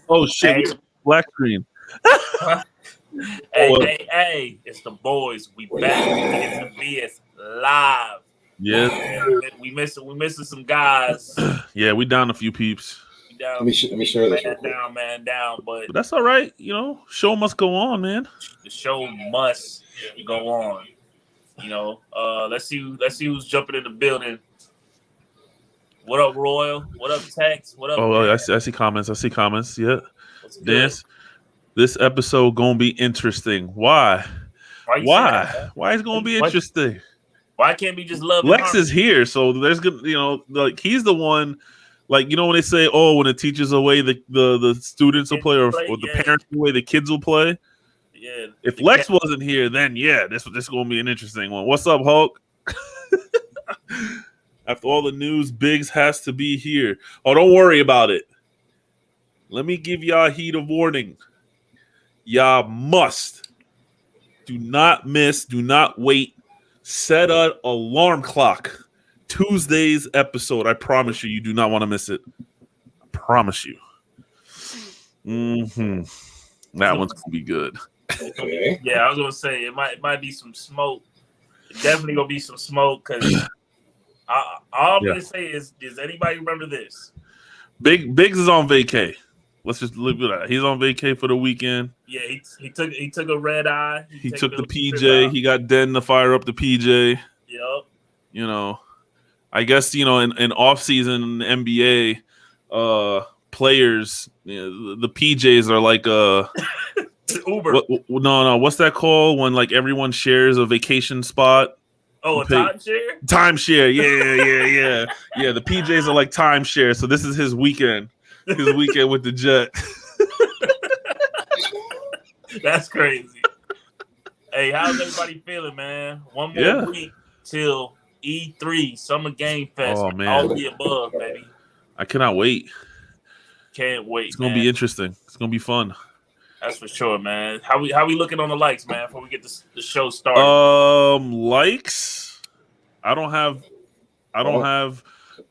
Oh shit! Hey. Black screen. Hey! It's the boys. We back. It's the BS live. Yeah, We missing some guys. yeah, we down a few peeps, Down, Let me share this real quick. man down. But but that's all right. You know, show must go on, man. the show must go on. You know, let's see who's jumping in the building. What up, Royal? What up, Tex? What up? Oh, I see comments. Yeah, What's good? Dance. This episode gonna be interesting. Why? Why is it gonna be interesting? Why can't we just love? Lex is here, so there's good. You know, like he's the one. Like, you know, when they say, "Oh, when the teacher's away, the students will play, or the parents away, the kids will play." Yeah. If Lex wasn't here, then yeah, this is gonna be an interesting one. What's up, Hulk? After all the news, Biggs has to be here. Oh, don't worry about it. Let me give y'all a heat of warning. Y'all must do not miss, do not wait. Set an alarm clock. Tuesday's episode. I promise you, you do not want to miss it. I promise you. That one's gonna be good. Okay. Yeah, I was gonna say it might be some smoke. Definitely gonna be some smoke because all I'm gonna say is, does anybody remember this? Biggs is on vacay. Let's just look at that. He's on vacay for the weekend. Yeah, he took a red eye. He took the PJ. He got Den to fire up the PJ. Yep. You know, I guess, you know, in off season NBA, players, you know, the PJs are like Uber. No, what's that called when like everyone shares a vacation spot? Oh, a timeshare? Timeshare, yeah. The PJs are like timeshare, so this is his weekend. His weekend with the Jet. That's crazy. Hey, how's everybody feeling, man? One more week till E3 Summer Game Fest. Oh, man. All the above, baby. I cannot wait. Can't wait. It's gonna be interesting. It's gonna be fun. That's for sure, man. How we looking on the likes, man, before we get the show started? Likes. I don't have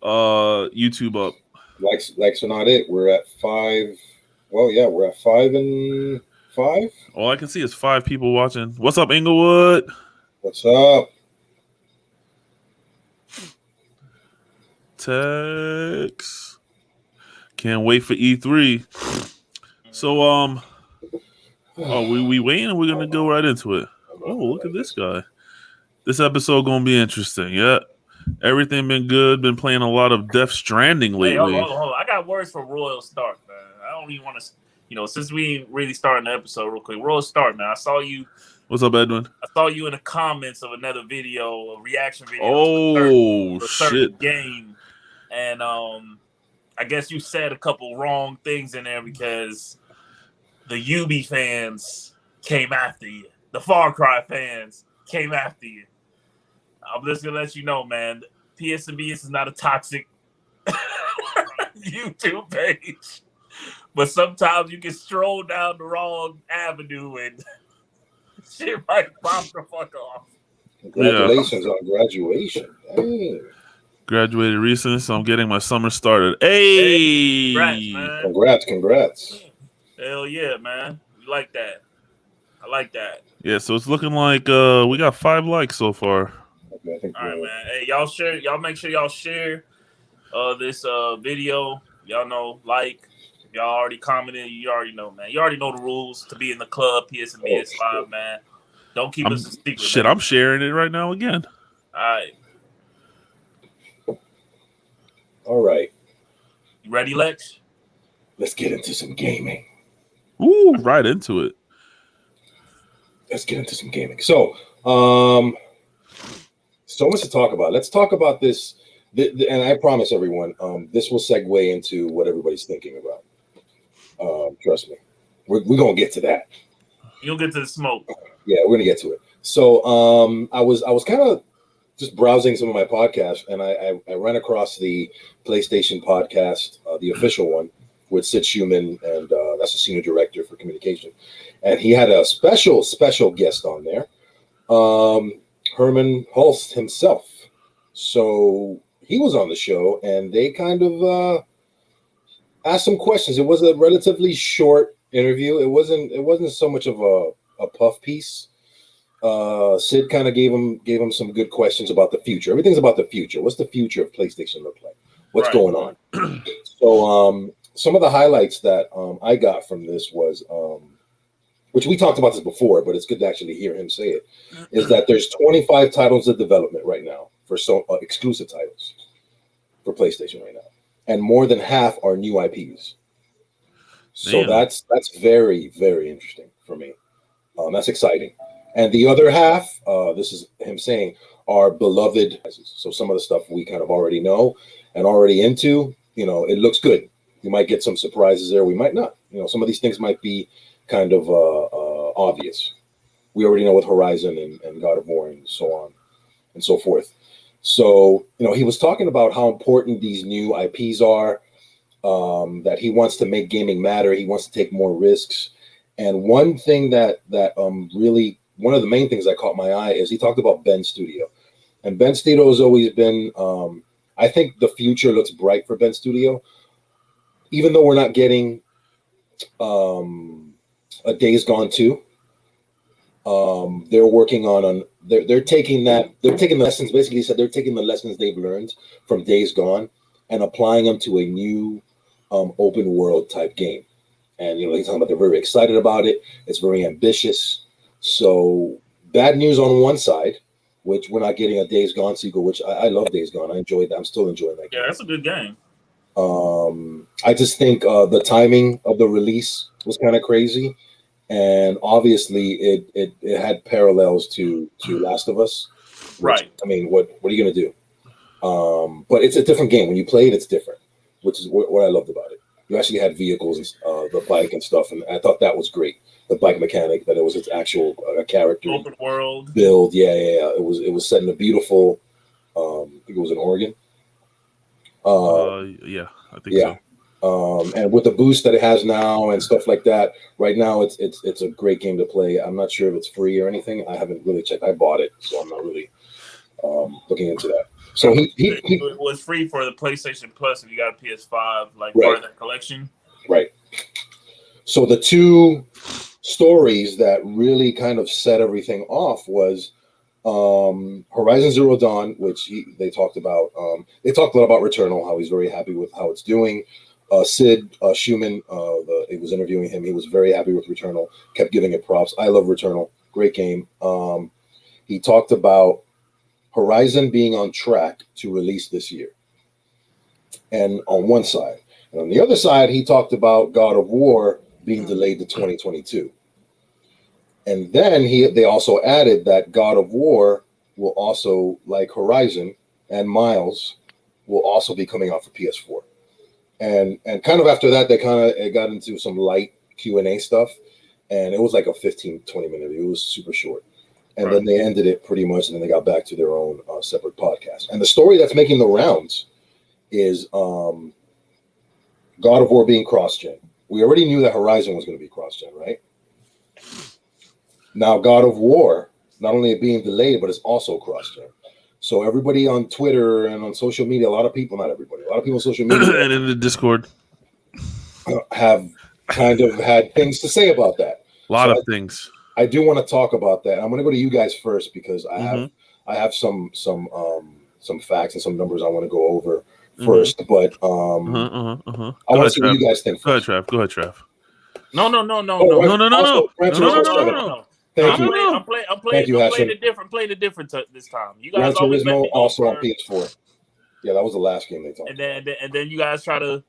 YouTube up. Likes are not it. We're at 5. Well, yeah, we're at 5 and 5. All I can see is 5 people watching. What's up, Inglewood? What's up? Tex. Can't wait for E3. So we waiting and we're gonna go right into it. Oh, look at this guy. This episode gonna be interesting. Yeah. Everything been good. Been playing a lot of Death Stranding lately. Hey, hold on. I got words for Royal Stark, man. I don't even want to, you know, since we ain't really starting the episode real quick. Royal Stark, man. I saw you. What's up, Edwin? I saw you in the comments of another video, a reaction video. Oh, to a certain shit. game. And I guess you said a couple wrong things in there because the UB fans came after you. The Far Cry fans came after you. I'm just gonna let you know, man. PSNBS is not a toxic YouTube page, but sometimes you can stroll down the wrong avenue and shit might pop the fuck off. Congratulations on graduation. Dang. Graduated recently, so I'm getting my summer started. Hey, Congrats. Hell yeah, man. We like that. I like that. Yeah, so it's looking like we got 5 likes so far. Okay, all right, man. Hey, y'all share. Y'all make sure y'all share this video. Y'all know, like, if y'all already commented, you already know, man. You already know the rules to be in the club. PSNBS Live, man. Don't keep us a secret. Shit, man. I'm sharing it right now again. All right. You ready, Lex? Let's get into some gaming. Ooh, right into it. Let's get into some gaming. So much to talk about. Let's talk about this. And I promise everyone, this will segue into what everybody's thinking about. Trust me. We're going to get to that. You'll get to the smoke. Yeah, we're going to get to it. So I was kind of just browsing some of my podcasts, and I ran across the PlayStation podcast, the official one, with Sid Schumann, and that's the senior director for communication. And he had a special guest on there, Herman Hulst himself. So he was on the show, and they kind of asked some questions. It was a relatively short interview. It wasn't so much of a puff piece. Sid kind of gave him some good questions about the future. Everything's about the future. What's the future of PlayStation look like? What's going on? So some of the highlights that I got from this was, which we talked about this before, but it's good to actually hear him say it, is that there's 25 titles of development right now for exclusive titles for PlayStation right now, and more than half are new IPs. So that's very, very interesting for me. That's exciting. And the other half, this is him saying, are beloved. So some of the stuff we kind of already know and already into, it looks good. You might get some surprises there. We might not. Some of these things might be kind of obvious. We already know with Horizon and God of War and so on and so forth. So, he was talking about how important these new IPs are, that he wants to make gaming matter. He wants to take more risks. And one thing that really, one of the main things that caught my eye is he talked about Ben Studio. And Ben Studio has always been, I think the future looks bright for Ben Studio. Even though we're not getting a Days Gone 2, they're working on they're taking the lessons. Basically, he said they're taking the lessons they've learned from Days Gone and applying them to a new open world type game. And he's talking about they're very excited about it. It's very ambitious. So bad news on one side, which we're not getting a Days Gone sequel, which I love Days Gone. I enjoyed that. I'm still enjoying that game. Yeah, that's a good game. I just think the timing of the release was kind of crazy. And obviously it had parallels to Last of Us. Which, Right. I mean, what are you going to do? But it's a different game. When you play it, it's different, which is what I loved about it. You actually had vehicles and the bike and stuff, and I thought that was great. The bike mechanic, that it was its actual character Open world build. Yeah. It was set in a beautiful. I think it was in Oregon. Yeah, I think so. And with the boost that it has now and stuff like that, right now it's a great game to play. I'm not sure if it's free or anything. I haven't really checked. I bought it, so I'm not really looking into that. So he it was free for the PlayStation Plus if you got a PS5, like part of that collection. Right. So the two stories that really kind of set everything off was Horizon Zero Dawn, which they talked about. They talked a lot about Returnal, how he's very happy with how it's doing. Sid Schumann, it was interviewing him. He was very happy with Returnal, kept giving it props. I love Returnal. Great game. He talked about Horizon being on track to release this year. And on one side. And on the other side, he talked about God of War being delayed to 2022. And then they also added that God of War will also, like Horizon and Miles, will also be coming out for PS4. And kind of after that, it got into some light Q&A stuff. And it was like a 15, 20-minute. It was super short. And then they ended it pretty much, and then they got back to their own separate podcast. And the story that's making the rounds is God of War being cross-gen. We already knew that Horizon was going to be cross-gen, right? Now God of War, not only being delayed, but it's also cross-gen. So everybody on Twitter and on social media, a lot of people on social media and in the Discord have kind of had things to say about that. A lot of things. I do want to talk about that. I'm going to go to you guys first because I have some facts and some numbers I want to go over first. But I want to see what you guys think first. Go ahead, Trav. No. Thank you. I'm playing it different. Playing it different this time. You guys Gran always let Turismo me go also on first. PS4. Yeah, that was the last game they talked about. And then you guys try to.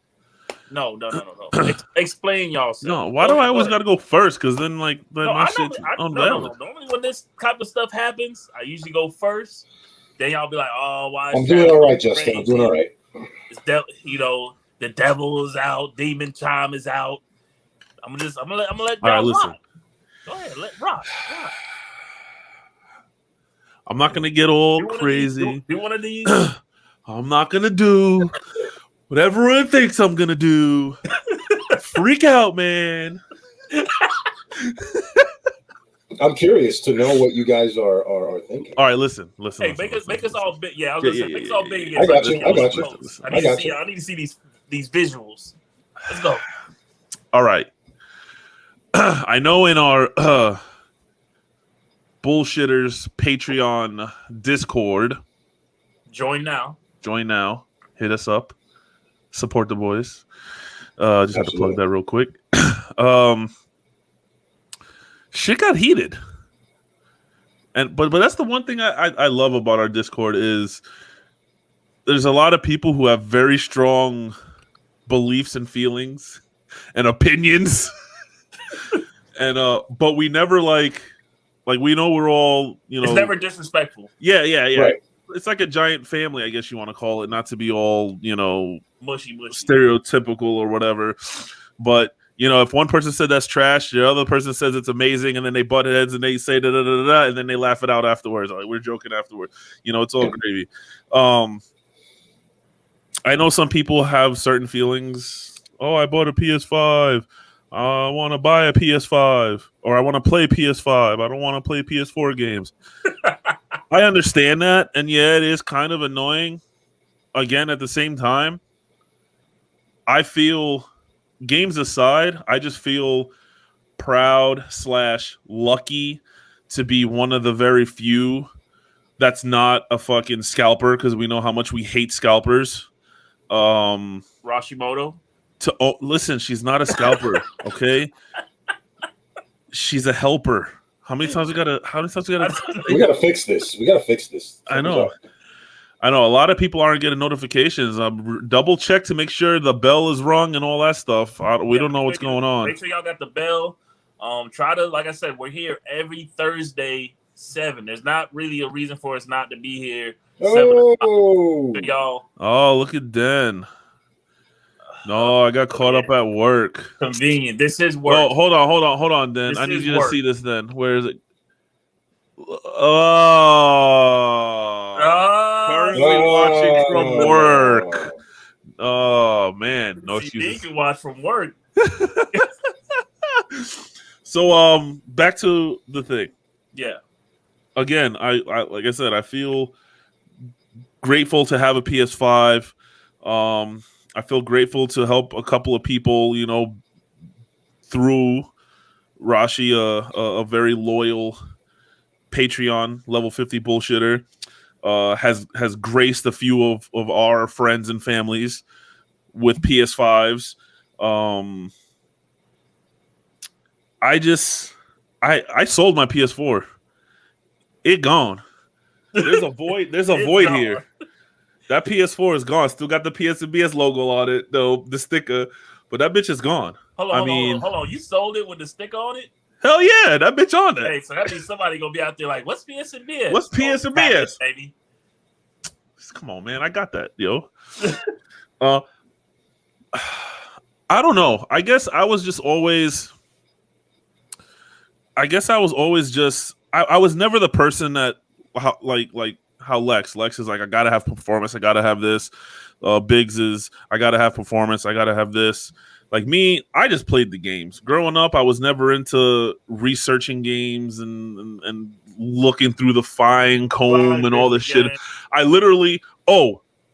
No. Explain yourself. No, why do I always got to go first? Because then, my shit's unvalid. Normally, when this type of stuff happens, I usually go first. Then y'all be like, "Oh, why?" I'm doing all right, Justin. I'm doing all right. The devil is out. Demon Chime is out. I'm gonna let all right, listen. rock. Go ahead, let rock. I'm not gonna get all crazy. Do one of these. I'm not gonna do what everyone thinks I'm gonna do. Freak out, man. I'm curious to know what you guys are thinking. All right, listen. Hey, make us all big. Yeah, I was gonna say, make us all big. I got you. I need to see these visuals. Let's go. All right. I know in our bullshitters Patreon Discord. Join now. Hit us up. Support the boys. Just have to plug that real quick. Shit got heated. But that's the one thing I love about our Discord is there's a lot of people who have very strong beliefs and feelings and opinions. And but we never like we know we're all, you know, it's never disrespectful. Yeah. Right. It's like a giant family, I guess you want to call it, not to be all, you know, mushy, stereotypical or whatever. But, you know, if one person said that's trash, the other person says it's amazing, and then they butt heads and they say da da da da, and then they laugh it out afterwards. Like, we're joking afterwards. You know, it's all gravy. I know some people have certain feelings. Oh, I bought a PS5. I want to buy a PS5, or I want to play PS5. I don't want to play PS4 games. I understand that, and yeah, it is kind of annoying. Again, at the same time, I feel, games aside, I just feel proud / lucky to be one of the very few that's not a fucking scalper, because we know how much we hate scalpers. Rashimoto. Listen, she's not a scalper, okay? She's a helper. How many times we gotta We gotta fix this. I know. A lot of people aren't getting notifications. Double check to make sure the bell is rung and all that stuff. We don't know what's going on. Make sure y'all got the bell. Try to, like I said, we're here every Thursday 7. There's not really a reason for us not to be here. Y'all. Oh, look at Den. No, I got caught up at work. Convenient. This is work. Oh, hold on, Den. I need you to see this, Den. Where is it? Currently watching from work. Oh man, no, you can watch from work. So, back to the thing. Yeah. Again, I like I said, I feel grateful to have a PS5. I feel grateful to help a couple of people, you know, through Rashi, a very loyal Patreon level 50 bullshitter, has graced a few of our friends and families with PS5s. I sold my PS4. It gone. There's a void. There's a void here. That PS4 is gone. Still got the PSBS logo on it, though, the sticker, but that bitch is gone. Hold on. You sold it with the sticker on it? Hell yeah, that bitch on there. Hey, so that means somebody gonna be out there like, what's PSBS? What's PSBS, baby? Come on, man. I got that, yo. I don't know. I guess I was always just. I was never the person that how Lex is like, I gotta have performance, I gotta have this. Biggs is, I gotta have performance, I gotta have this. Like me, I just played the games. Growing up, I was never into researching games and looking through the fine comb and all this shit. I literally,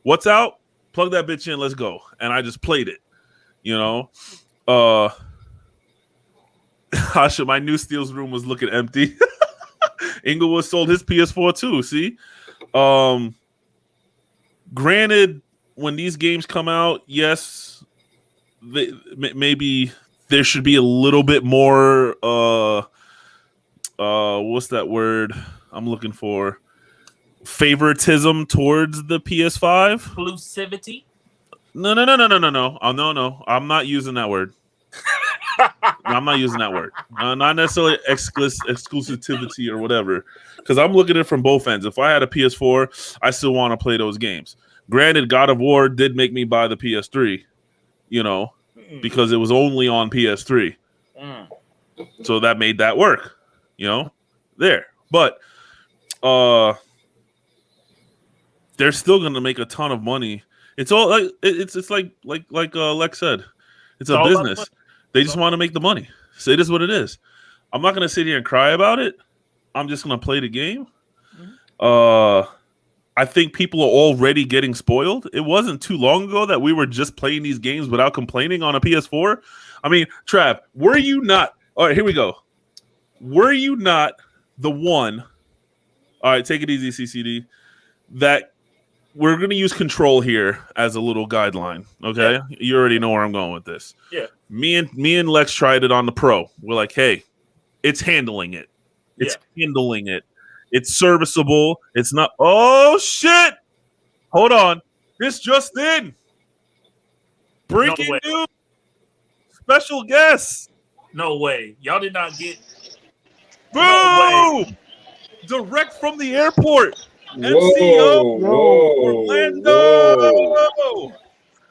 what's out? Plug that bitch in, let's go. And I just played it. You know? Hasha, my new Steel's room was looking empty. Inglewood sold his PS4 too, see? Granted, when these games come out, yes, maybe there should be a little bit more what's that word I'm looking for? Favoritism towards the PS5? Exclusivity? No. Oh, no. I'm not using that word. I'm not using that word. Not necessarily exclusivity or whatever. Because I'm looking at it from both ends. If I had a PS4, I still want to play those games. Granted, God of War did make me buy the PS3, you know, because it was only on PS3. So that made that work, you know, there. But they're still going to make a ton of money. It's all like it's like Lex said. It's a business. They just want to make the money. So it is what it is. I'm not going to sit here and cry about it. I'm just going to play the game. I think people are already getting spoiled. It wasn't too long ago that we were just playing these games without complaining on a PS4. I mean, Trav, were you not? All right, here we go. Were you not the one? All right, take it easy, CCD. That we're going to use control here as a little guideline. Okay, Yeah. you already know where I'm going with this. Yeah. Me and Lex tried it on the Pro. We're like, hey, it's handling it. It's handling it. It's serviceable. It's not. Oh shit! Hold on. This just in. Breaking news. Special guest. No way. Y'all did not get. Boom! No way. Direct from the airport. Whoa, MCO whoa, Orlando.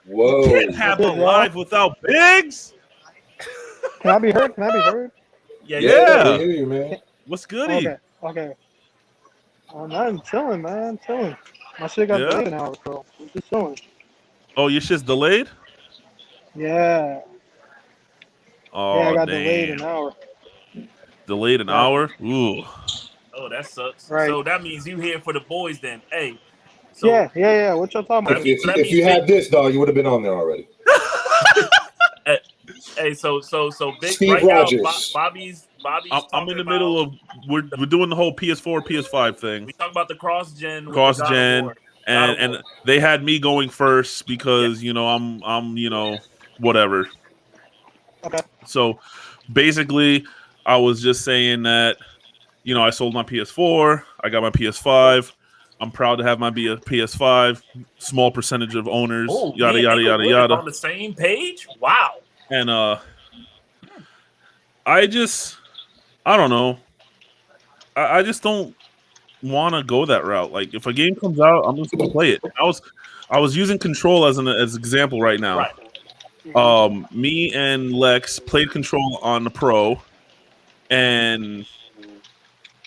Whoa. You can't have a live without Biggs. Can I be heard? Can I be heard? Yeah. I hear you, man. What's goody? Okay. I'm chilling, man. Chilling. My shit got delayed an hour, bro. I'm just chilling. Oh, your shit's delayed? Yeah. Oh, I got damn. delayed an hour. Delayed an hour? Ooh. Oh, that sucks. Right. So that means you here for the boys then. Hey. So, yeah. What y'all talking about? If you had this, dog, you would have been on there already. Hey, so big Steve right Rogers. now, Bobby's. I'm in the middle of we're doing the whole PS4, PS5 thing. We talk about the cross gen, and they had me going first because I'm whatever. Okay. So basically, I was just saying that I sold my PS4, I got my PS5. I'm proud to have my PS5. Small percentage of owners, yada yada yada yada. On the same page, wow. And I don't know. I just don't want to go that route. Like, if a game comes out, I'm just gonna play it. I was using control as an example right now. Right. Me and Lex played control on the Pro, and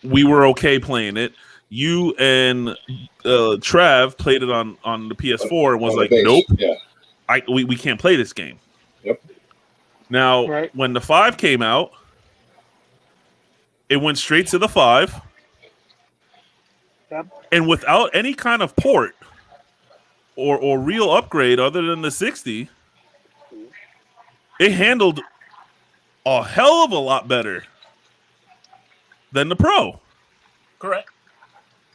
we were okay playing it. You and Trav played it on the PS4 and was like, nope, we can't play this game. Yep. Now, when the 5 came out, it went straight to the 5. Yep. And without any kind of port or real upgrade other than the 60, it handled a hell of a lot better than the Pro. Correct.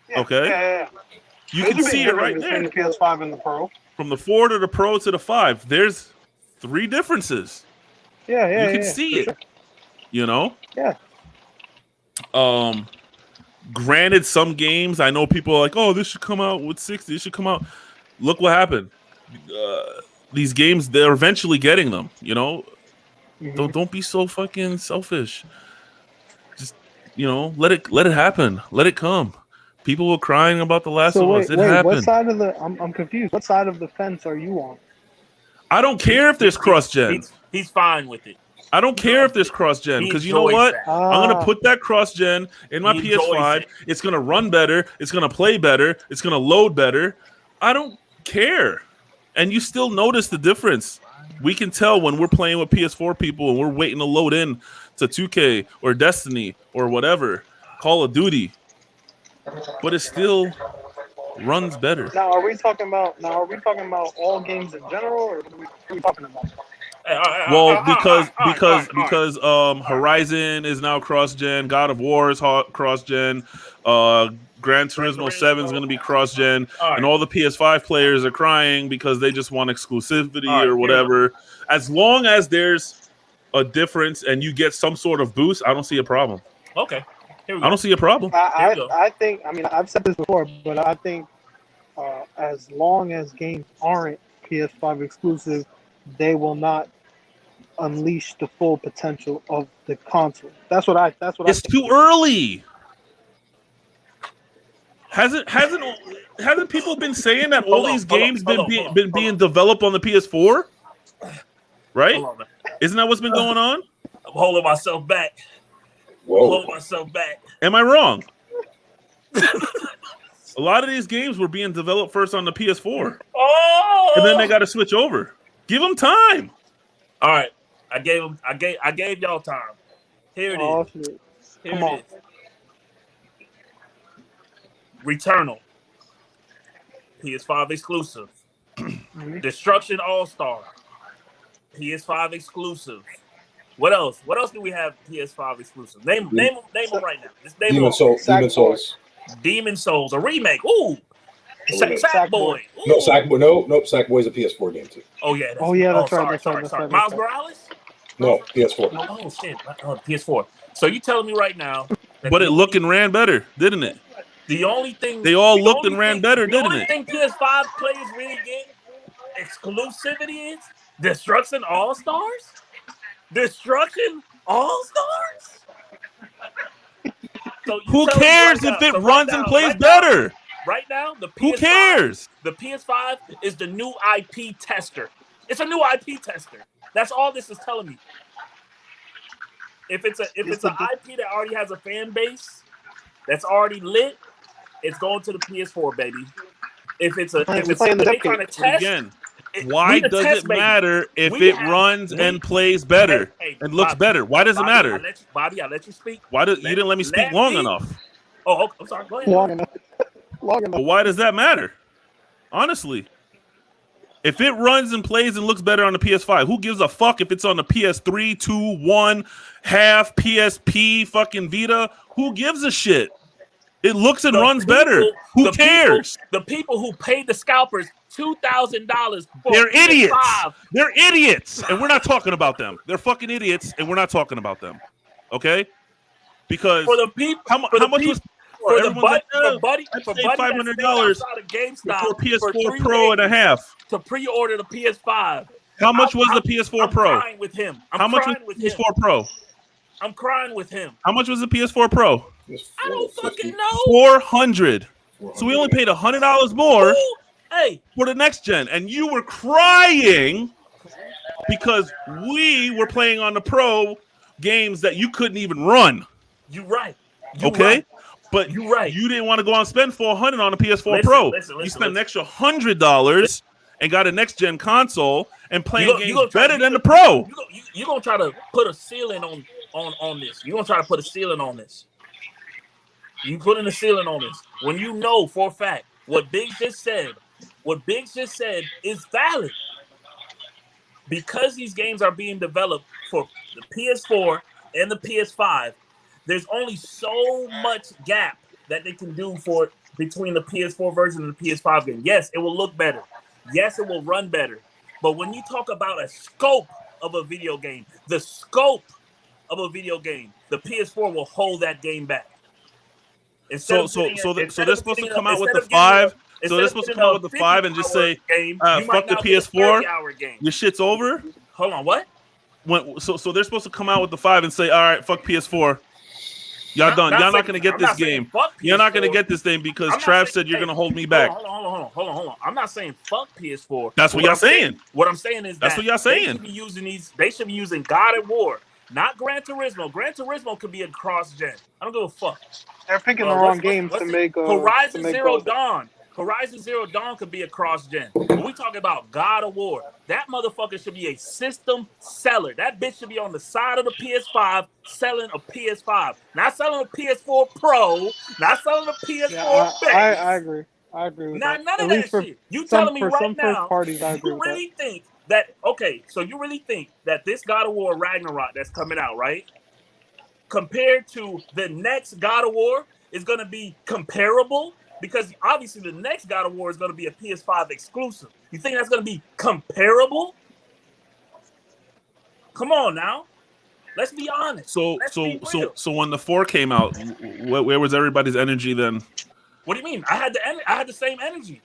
Yeah, okay. Yeah. You can see it right between there. the PS5 and the Pro. From the 4 to the Pro to the 5, there's 3 differences. Yeah. You can see it. Sure. Yeah. Granted, some games I know people are like, oh, this should come out with 60. This should come out. Look what happened. These games, they're eventually getting them. Mm-hmm. Don't be so fucking selfish. Just let it happen. Let it come. People were crying about The Last of Us. It happened. What side of the? I'm confused. What side of the fence are you on? I don't care if there's cross-gen. He's fine with it. I don't care if there's cross-gen because you know what? I'm going to put that cross-gen in my PS5. It's going to run better. It's going to play better. It's going to load better. I don't care. And you still notice the difference. We can tell when we're playing with PS4 people and we're waiting to load in to 2K or Destiny or whatever, Call of Duty. But it still runs better. Now, are we talking about all games in general, or what are we talking about? Well, because Horizon is now cross-gen, God of War is cross-gen, Gran Turismo 7 is going to be cross-gen, and all the PS5 players are crying because they just want exclusivity or whatever. As long as there's a difference and you get some sort of boost, I don't see a problem. Okay. Here we go. I don't see a problem. I think, I've said this before, but I think as long as games aren't PS5 exclusive, they will not unleash the full potential of the console. That's what I think. It's too early. Hasn't people been saying that all these games been being developed on the PS4? Right? Isn't that what's been going on? I'm holding myself back. Whoa. Am I wrong? A lot of these games were being developed first on the PS4. Oh! And then they got to switch over. Give them time. All right. I gave y'all time. Here it is. Shit. Come on. Returnal. PS5 exclusive. Destruction All-Star, PS5 exclusive. What else? What else do we have PS5 exclusive? Name them right now. Just name them. Demon Souls. Demon Souls, a remake. Ooh. Sackboy. No, Sackboy. Nope. Sackboy's a PS4 game too. Oh yeah. That's right. Sorry. Miles Morales? No, PS4. Oh shit. PS4. So you telling me right now? But it looked and ran better, didn't it? The only thing they all looked and ran better, didn't it? The only thing PS5 players really get exclusivity is Destruction All-Stars? Destruction All-Stars? So who cares if it runs and plays better? Right now, the PS5, who cares? The PS5 is the new IP tester. It's a new IP tester. That's all this is telling me. If it's an IP that already has a fan base that's already lit, it's going to the PS4, baby. If it's trying to test again, why does it matter if it runs and plays better and looks better? Why does it matter? Bobby, I let you speak. Why you didn't let me speak long enough? Oh, I'm sorry. Go ahead. Long enough. But why does that matter? Honestly, if it runs and plays and looks better on the PS5, who gives a fuck if it's on the PS3, 2, 1, half, PSP, fucking Vita? Who gives a shit? It looks and runs better. Who cares? The people who paid the scalpers $2,000 for they're idiots. PS5. They're idiots, and we're not talking about them. They're fucking idiots, and we're not talking about them. Okay? Because for the people, how much was for the buddy $500 for PS4 Pro and a half to pre-order the PS5. How much was the PS4 Pro? I'm crying with him. How much was the PS4 Pro? I'm crying with him. How much was the PS4 Pro? I don't fucking know. $400. So we only paid $100 more for the next gen, and you were crying because we were playing on the Pro games that you couldn't even run. You're right. Okay. But you're right. You didn't want to go out and spend $400 on a PS4 Pro. You spent an extra $100 and got a next gen console and playing games better than the Pro. You're gonna try to put a ceiling on this. You're gonna try to put a ceiling on this. You putting a ceiling on this when you know for a fact what Biggs just said is valid. Because these games are being developed for the PS4 and the PS5. There's only so much gap that they can do between the PS4 version and the PS5 game. Yes, it will look better. Yes, it will run better. But when you talk about a scope of a video game, the PS4 will hold that game back. So they're supposed to come out with the 5. So they're supposed to come out with the 5 and just say, "Fuck the PS4. Your shit's over." Hold on, what? So they're supposed to come out with the 5 and say, "All right, fuck PS4. Y'all done. Y'all not gonna get this game. You're not gonna get this thing because Trav said you're gonna hold me back." Hold on. I'm not saying fuck PS4. That's what y'all saying. What I'm saying is that's what y'all saying. They should be using God of War, not Gran Turismo. Gran Turismo could be a cross-gen. I don't give a fuck. They're picking the wrong games to make Horizon Zero Dawn. Horizon Zero Dawn could be a cross-gen. When we talking about God of War, that motherfucker should be a system seller. That bitch should be on the side of the PS5 selling a PS5. Not selling a PS4 Pro, not selling a PS4 base. I agree. I agree with that. None of that shit. You telling me right now, you really think that, okay, so you really think that this God of War Ragnarok that's coming out, right? Compared to the next God of War is going to be comparable? Because obviously the next God of War is going to be a PS5 exclusive. You think that's going to be comparable? Come on now. Let's be honest. So when the 4 came out, where was everybody's energy then? What do you mean? I had the same energy.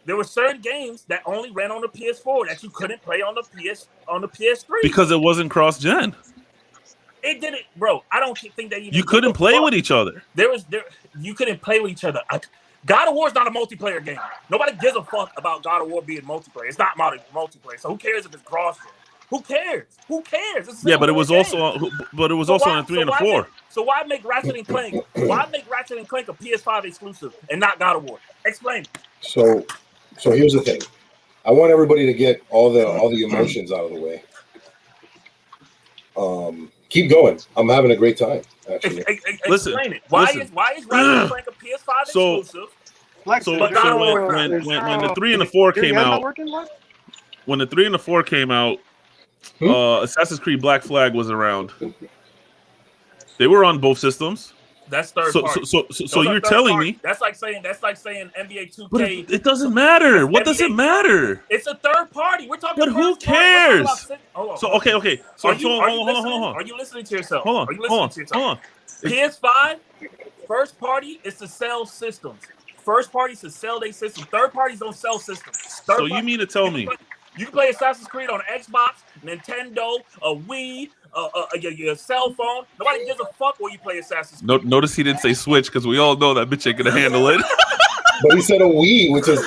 There were certain games that only ran on the PS4 that you couldn't play on the PS3 because it wasn't cross-gen. It didn't, bro. I don't think that you couldn't play with each other. You couldn't play with each other. God of War is not a multiplayer game. Nobody gives a fuck about God of War being multiplayer. It's not multiplayer. So who cares if it's cross-gen? Who cares? Yeah, but it was also on the 3 and the 4. So why make Ratchet and Clank? Why make Ratchet and Clank a PS5 exclusive and not God of War? Explain. So here's the thing. I want everybody to get all the emotions out of the way. Keep going. I'm having a great time. Actually, explain it. Why is Ratchet and Clank a PS5 exclusive So But God of War- when the 3 and the 4 came out, when the 3 and the 4 came out, Assassin's Creed Black Flag was around. They were on both systems. That's third party. So you're telling me that's like saying NBA 2K. But it doesn't matter. What does it matter? It's a third party. We're talking. But who cares? Hold on. So okay. So hold on. Are you listening to yourself? Hold on. PS5 first party is to sell systems. First parties to sell their system. Third parties don't sell systems. So you mean to tell me you can play Assassin's Creed on Xbox, Nintendo, a Wii, your cell phone. Nobody gives a fuck where you play Assassin's Creed. Notice he didn't say Switch because we all know that bitch ain't gonna handle it. But he said a Wii, which is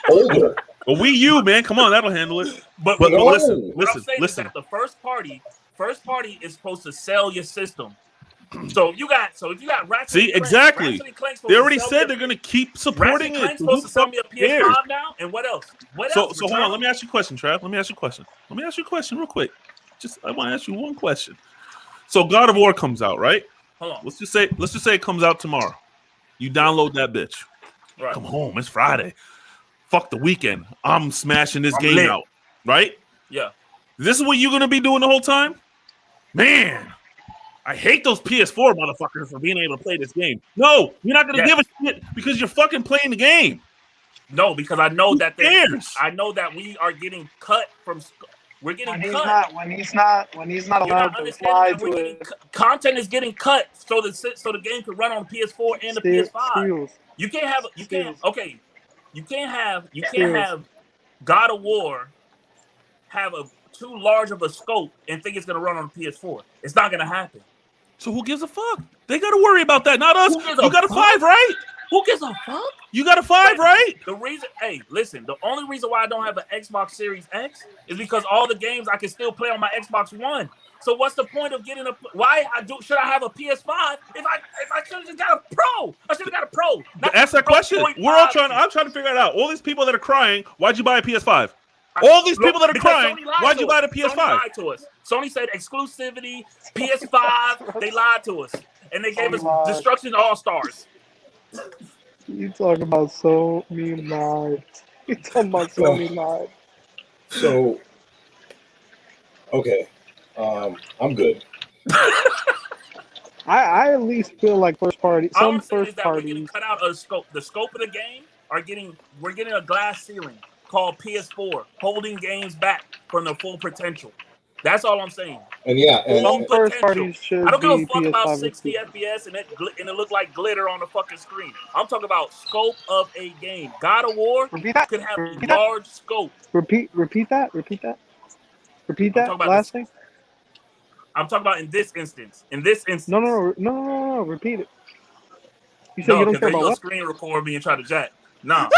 older. A Wii U, man, come on, that'll handle it. But no. listen. What I'm saying is that the first party is supposed to sell your system. So if you got Ratchet. See, exactly. They already said they're gonna keep supporting Ratchet it. Supposed to sell me a PS5 now, and what else? So hold on. Let me ask you a question, Trav. Let me ask you a question real quick. I want to ask you one question. So God of War comes out, right? Hold on. Let's just say it comes out tomorrow. You download that bitch. Right. Come home. It's Friday. Fuck the weekend. I'm smashing this game lit. out. Right? Yeah. This is what you're gonna be doing the whole time? Man, I hate those PS4 motherfuckers for being able to play this game. No, you're not gonna give a shit because you're fucking playing the game. No, because I know that I know that we are getting cut from. We're getting cut when he's not allowed to fly to it. Content is getting cut so the game can run on PS4 and the PS5. You can't have God of War have too large of a scope and think it's gonna run on the PS4. It's not gonna happen. So who gives a fuck? They gotta worry about that, not us. You got a 5, right? Who gives a fuck? You got a 5, right? The only reason why I don't have an Xbox Series X is because all the games I can still play on my Xbox One. So what's the point of getting should I have a PS5 if I should have just got a Pro? I should have got a Pro. Ask that question. I'm trying to figure it out. All these people that are crying, why'd you buy a PS5? All these people that are crying, why'd you buy the PS5? Sony lied to us. Sony said exclusivity, PS5. They lied to us, and they gave us Destruction All-Stars. You talking about so many lies. You talking about so many lies. So, okay, I'm good. I at least feel like first party. Some first parties. We're getting cut out of the scope. The scope of the game we're getting a glass ceiling called PS4, holding games back from their full potential. That's all I'm saying. And some first parties should. I don't give a fuck PS5 about 60 FPS and it look like glitter on the fucking screen. I'm talking about scope of a game. God of War could have a large scope. Repeat that. Last thing. I'm talking about in this instance. No. Repeat it. You said you don't care about what? Screen record me and try to jack. Nah.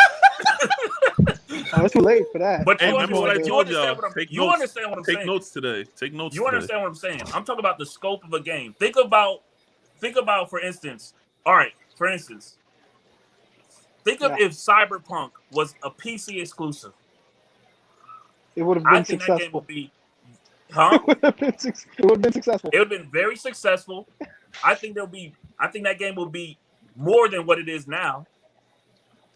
It's too late for that. But you remember what I told y'all. You understand what I'm saying. Take notes today. You understand what I'm saying. I'm talking about the scope of a game. Think about, for instance. All right, think of if Cyberpunk was a PC exclusive. It would have been successful. That game would be, huh? It would have been successful. It would have been very successful. I think that game will be more than what it is now.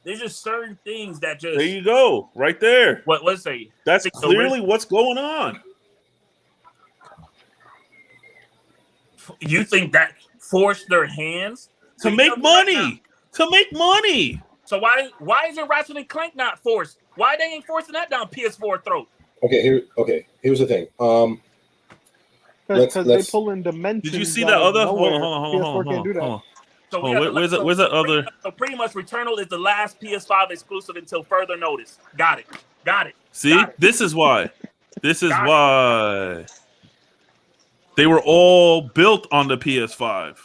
There's just certain things that just. There you go, right there. Let's say that's clearly what's going on. You think that forced their hands to make money? To make money. So why isn't Ratchet and Clank not forced? Why they ain't forcing that down PS4 throat? Here's the thing. Because they pull in dimensions. Did you see that other? Hold on. Can't do that. So where's that other? So pretty much Returnal is the last PS5 exclusive until further notice. Got it. See, this is why. They were all built on the PS5.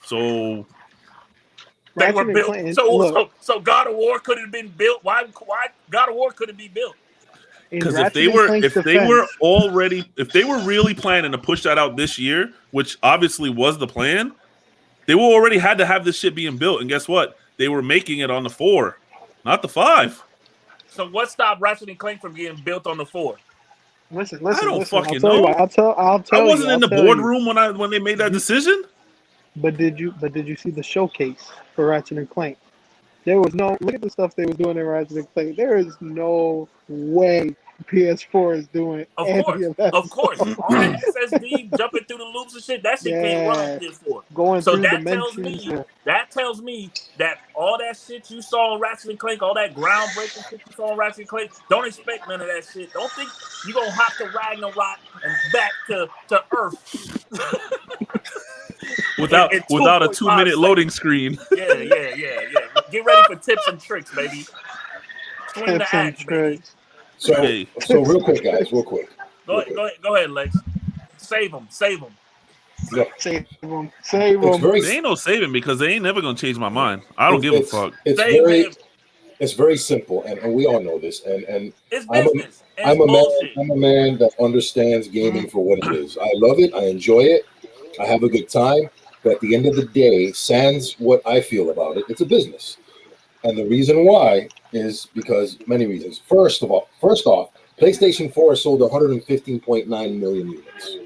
So they were built. So God of War could have been built. Why God of War couldn't be built? Because if they were really planning to push that out this year, which obviously was the plan, they were already had to have this shit being built. And guess what? They were making it on the 4, not the 5. So what stopped Ratchet and Clank from getting built on the 4? Listen. I don't fucking know. I'll tell I wasn't in the boardroom when they made that decision. But did you see the showcase for Ratchet and Clank? There was no look at the stuff they were doing in Ratchet and Clank. There is no way PS4 is doing Of any course, of that of course. stuff. All that SSD jumping through the loops and shit, that shit can't run on Yeah, PS4. going So through dimensions. that tells me that all that shit you saw in Ratchet and Clank, all that groundbreaking shit you saw in Ratchet and Clank, don't expect none of that shit. Don't think you gonna hop to Ragnarok and back to Earth. without in without a 2.5 2-minute loading screen. Yeah. Get ready for tips and tricks, baby. Swing the Tips and axe, baby. tricks. So, Hey. so real quick, guys, real quick. Go ahead, Lex. Save them. Yeah, Save them. it's very, They ain't no saving because they ain't never gonna change my mind. I don't give a fuck. it's very simple, and we all know this. And It's I'm a, business. It's bullshit. I'm a man that understands gaming for what it is. I love it. I enjoy it. I have a good time. But at the end of the day, sans what I feel about it, it's a business. And the reason why is because many reasons. First off, PlayStation 4 sold 115.9 million units.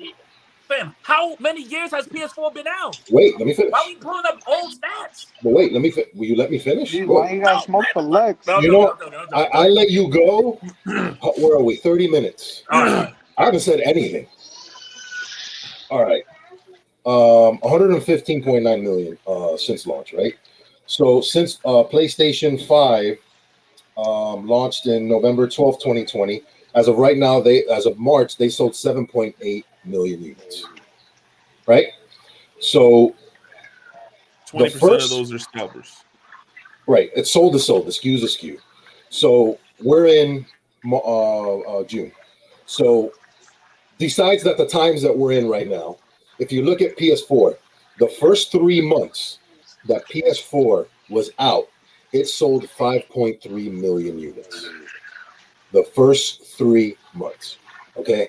Fam, how many years has PS4 been out? Wait, let me finish. Why are we pulling up old stats? But wait, will you let me finish? Dude, why you gotta smoke the Lex? I let you go. Where are we? 30 minutes. All right. I haven't said anything. All right. 115.9 million since launch, right? So since PlayStation 5 launched in November 12th, 2020, as of right now, as of March, they sold 7.8 million units. Right? So 20% of those are scalpers. Right. It's sold to sold. The SKU's a SKU. So we're in June. So besides that, the times that we're in right now, if you look at PS4, the first 3 months that PS4 was out, it sold 5.3 million units. The first 3 months. Okay.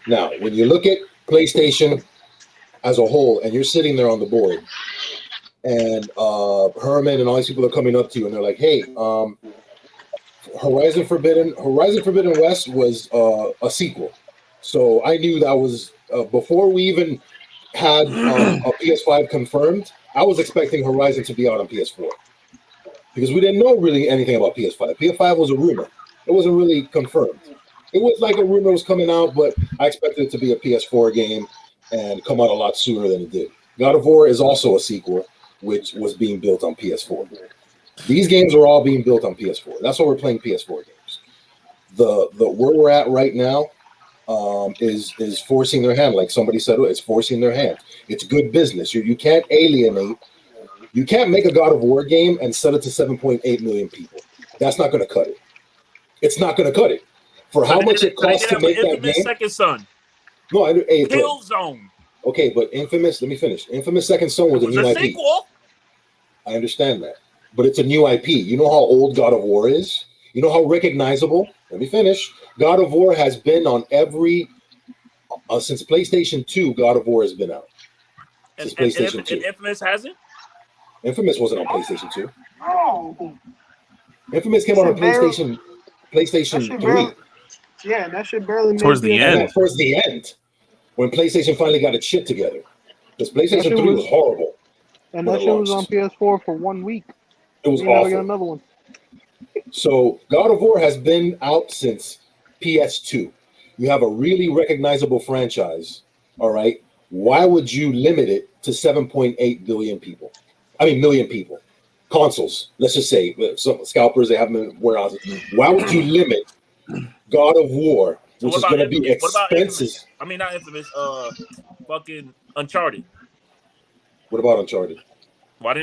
Now, when you look at PlayStation as a whole, and you're sitting there on the board, and Herman and all these people are coming up to you, and they're like, "Hey, Horizon Forbidden West was a sequel." So I knew that was before we even had a PS5 confirmed. I was expecting Horizon to be out on PS4 because we didn't know really anything about PS5. PS5 was a rumor; it wasn't really confirmed. It was like a rumor was coming out, but I expected it to be a PS4 game and come out a lot sooner than it did. God of War is also a sequel, which was being built on PS4. These games are all being built on PS4. That's why we're playing PS4 games. The where we're at right now is forcing their hand. Like somebody said, it's forcing their hand. It's good business. You can't alienate. You can't make a God of War game and sell it to 7.8 million people. That's not going to cut it. It's not going to cut it. For how much it costs to make that game. Second Son. No, Killzone. Okay, but Infamous, let me finish. Infamous Second Son was a new IP. Sequel. I understand that. But it's a new IP. You know how old God of War is? You know how recognizable? Let me finish. God of War has been on every... since PlayStation 2, God of War has been out. Since PlayStation 2. And Infamous hasn't? Infamous wasn't on PlayStation 2. Infamous came out on PlayStation 3. Yeah, and that shit barely made towards the end. Towards the end. When PlayStation finally got its shit together. Because PlayStation 3 was horrible. And that shit was on PS4 for 1 week. It was awful. Never awful. get another one. So God of War has been out since PS2. You have a really recognizable franchise. All right. Why would you limit it to 7.8 billion people? I mean, million people. Consoles. Let's just say some scalpers, they have them in warehouses. Why would you limit God of War, which is going to be expensive? I mean, not Infamous. Fucking Uncharted. What about Uncharted? Why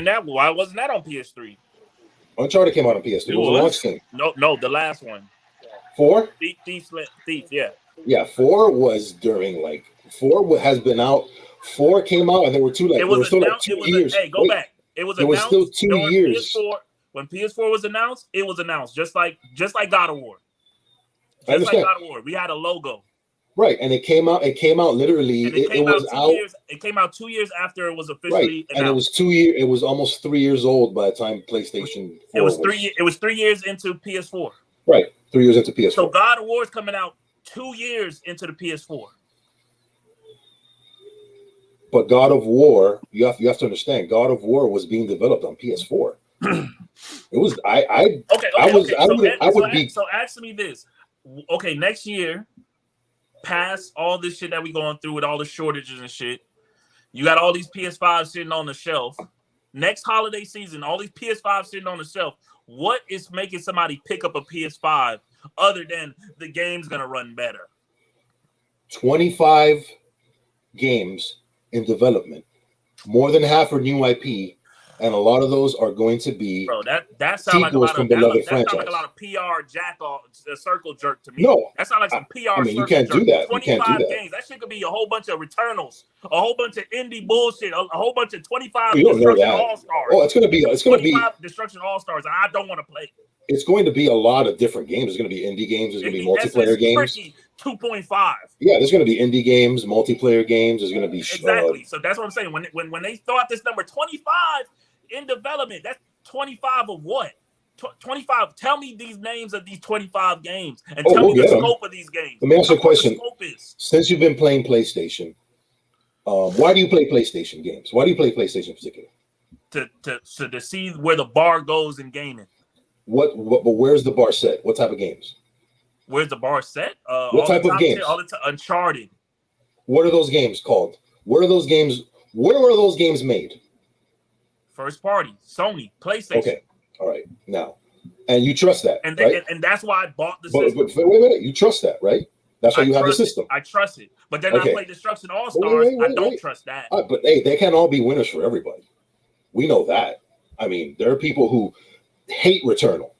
wasn't that on PS3? Uncharted came out on PS3. It was a launch thing. No, the last one. 4? Thief, yeah. Yeah, 4 was during 4 has been out. 4 came out, and there were two it was still announced, 2 years. Hey, go back. It was announced. It was still 2 years. When PS4 was announced, it was announced just like God of War. I understand. Like God of War, we had a logo. Right, and it came out. It came out literally. It was out. It came out 2 years after it was officially announced. And it was 2 years. It was almost 3 years old by the time PlayStation 4 It was 3 years into PS4. Right, 3 years into PS4. So God of War is coming out 2 years into the PS4. But God of War, you have to understand, God of War was being developed on PS4. It was I would be. So ask me this. Okay, next year, past all this shit that we going through with all the shortages and shit, you got all these PS5 sitting on the shelf. Next holiday season, all these PS5 sitting on the shelf. What is making somebody pick up a PS5 other than the game's gonna run better? 25 games in development, more than half are new IP, and a lot of those are going to be that sounds like a lot of beloved that sounds like a lot of PR jack off circle jerk to me. No, that sounds like some PR. I mean, you can't do that. 25 games. That shit could be a whole bunch of Returnals, a whole bunch of indie bullshit, a whole bunch of 25 Destruction All Stars. Oh, it's gonna be Destruction All Stars. I don't want to play. It's going to be a lot of different games. There's going to be indie games. There's going to be multiplayer games. 2.5. Yeah, there's going to be indie games, multiplayer games. There's going to be exactly. So that's what I'm saying. When they throw out this number 25 in development, that's 25 of what? 25. Tell me these names of these 25 games, and tell me the scope of these games. Let me ask you a question. Since you've been playing PlayStation, why do you play PlayStation games? Why do you play PlayStation in particular? To see where the bar goes in gaming. But where's the bar set? What type of games? Where's the bar set? What type of games? Uncharted. What are those games called? Where are those games? Where were those games made? First party, Sony, PlayStation. Okay, all right. Now, and you trust that, right? And that's why I bought the system. But wait, you trust that, right? That's why you have the system. I trust it. But then I play Destruction All Stars. I don't trust that. But hey, they can't all be winners for everybody. We know that. I mean, there are people who hate Returnal,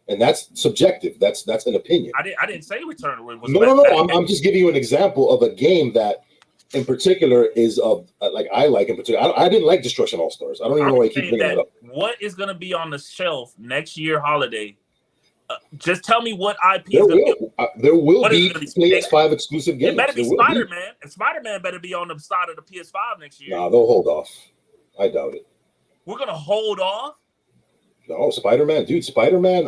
and that's subjective. That's an opinion. I didn't say Returnal. No. I'm just giving you an example of a game that, in particular, is of I like in particular. I didn't like Destruction All Stars. I don't even know why I keep bringing that up. What is going to be on the shelf next year holiday? Just tell me what IP there will be PS5 exclusive games. It better be Spider-Man, and Spider-Man better be on the side of the PS5 next year. Nah, they'll hold off. I doubt it. We're gonna hold off. No, Spider-Man, dude. Spider-Man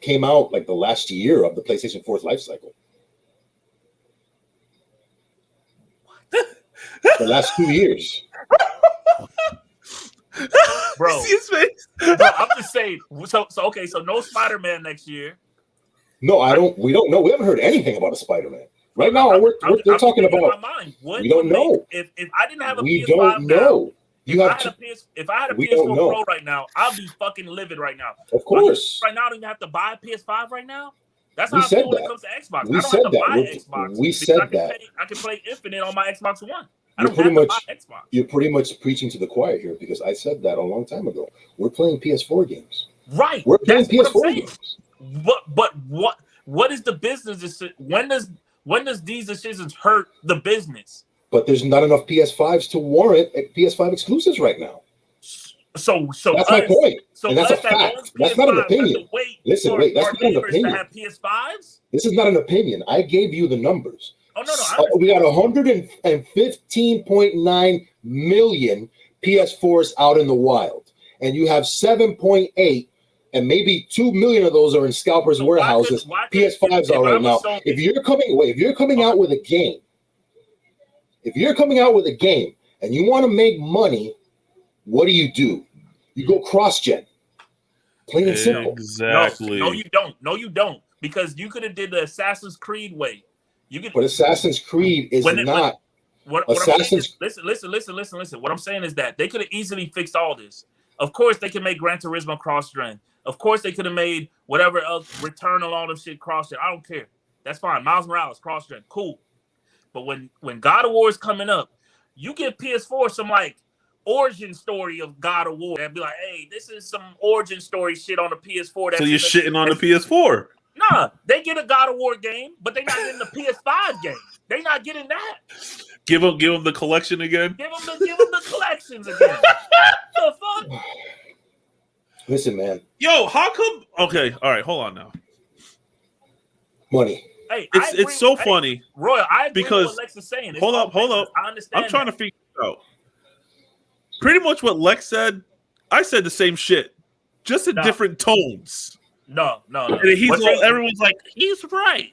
came out like the last year of the PlayStation 4's life cycle. The last 2 years. Bro, see his face? Bro, I'm just saying. So no Spider-Man next year. No, I don't. We don't know. We haven't heard anything about a Spider-Man. Right now, they're talking about. We don't know. If I didn't have a we PS5 don't know. If I had a PS4 Pro right now, I'd be fucking livid right now. Of course. Right now, I don't even have to buy a PS5 right now. That's how I feel when it comes to Xbox. We I don't have to buy Xbox. We said that. I can play Infinite on my Xbox One. I don't have to buy Xbox. You're pretty much preaching to the choir here because I said that a long time ago. We're playing PS4 games. Right. We're playing PS4 games. But what is the business? When does these decisions hurt the business? But there's not enough PS5s to warrant PS5 exclusives right now. So that's my point. So and that's a fact. That's not an opinion. Listen, wait, that's not an opinion. Have PS5s? This is not an opinion. I gave you the numbers. Oh no. We got 115.9 million PS4s out in the wild, and you have 7.8, and maybe 2 million of those are in scalpers' warehouses. PS5s are right now. If you're coming out with a game. If you're coming out with a game and you want to make money, what do? You go cross-gen. Plain and simple. Exactly. No, you don't. Because you could have did the Assassin's Creed way. But Assassin's Creed is not. Listen. What I'm saying is that they could have easily fixed all this. Of course, they can make Gran Turismo cross-gen. Of course, they could have made whatever else, Return all them shit cross-gen. I don't care. That's fine. Miles Morales cross-gen. Cool. But when God of War is coming up, you give PS4 some like origin story of God of War and be like, hey, this is some origin story shit on the PS4. So you're shitting on the PS4? Nah, they get a God of War game, but they're not getting the PS5 game. They're not getting that. Give them the collection again. Give them the collections again. The fuck? Listen, man. Yo, how come? Okay, all right, hold on now. Money. Hey, it's so funny. Royal, I agree because with what Lex is saying. Hold up. I understand. I'm trying to figure it out. Pretty much what Lex said, I said the same shit, just in different tones. No. And everyone's like, he's right.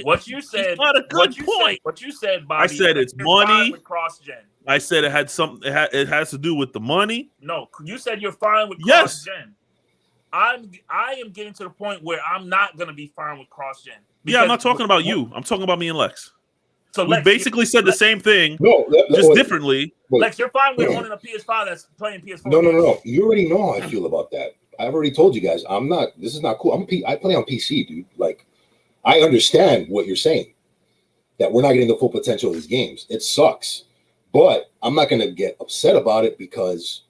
What you said. He's not a good point. What you said, Bobby. I said it's money. With cross-gen. I said it had something. It has to do with the money. No, you said you're fine with Yes. cross-gen. I am getting to the point where I'm not gonna be fine with cross-gen. Yeah, I'm not talking about you. I'm talking about me and Lex. So we Lex, basically said the same thing, just differently. Lex, you're fine with owning a PS5 that's playing PS4. No. You already know how I feel about that. I've already told you guys. I'm not. This is not cool. I play on PC, dude. Like, I understand what you're saying. That we're not getting the full potential of these games. It sucks, but I'm not gonna get upset about it because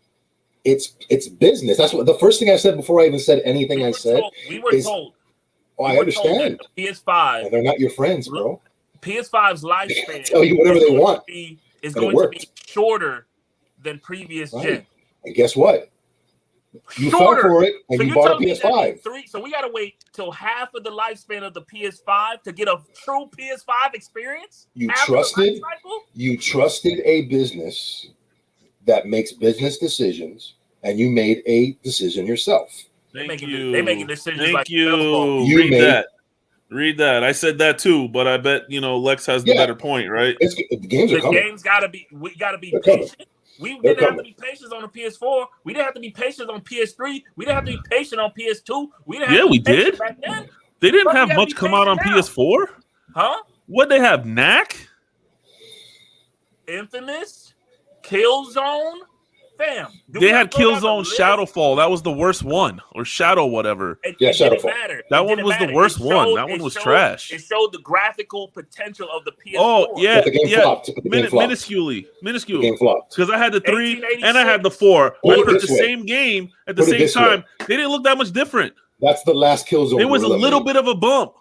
it's business. That's what the first thing I said before I even said anything. We were told. Oh, I understand. PS5. And they're not your friends, bro. PS5's lifespan tell you whatever they want. Is going to be shorter than previous gen. And guess what? You fell for it and you bought a PS5. So we gotta wait till half of the lifespan of the PS5 to get a true PS5 experience. You trusted a business that makes business decisions, and you made a decision yourself. They're making decisions. Thank you. Read that. I said that too, but I bet Lex has the better point, right? The games are coming. We gotta be patient. We didn't have to be patient on the PS4. We didn't have to be patient on PS3. We didn't have to be patient on PS2. We did. Back then. They didn't have much come out on PS4. Huh? What they have? Knack? Infamous? Killzone? Fam. They had Killzone Shadowfall. That was the worst one. Or Shadow whatever. Shadowfall. That one was the worst one. That one was trash. It showed the graphical potential of the PS4. Oh, yeah. But the game flopped. Minuscule. The game flopped. Because I had the 3 and I had the 4. I put the same game at the same time. They didn't look that much different. That's the last Killzone. It was a little bit of a bump.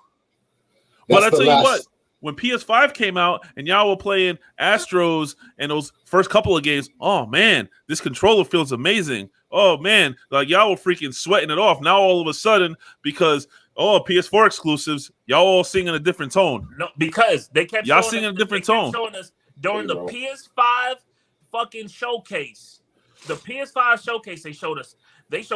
But I tell you what. When PS5 came out and y'all were playing Astros and those first couple of games, oh man, this controller feels amazing. Oh man, like y'all were freaking sweating it off. Now all of a sudden, because PS4 exclusives, y'all all singing a different tone. No, because they kept singing a different tone. Showing us during the PS5 fucking showcase. The PS5 showcase they showed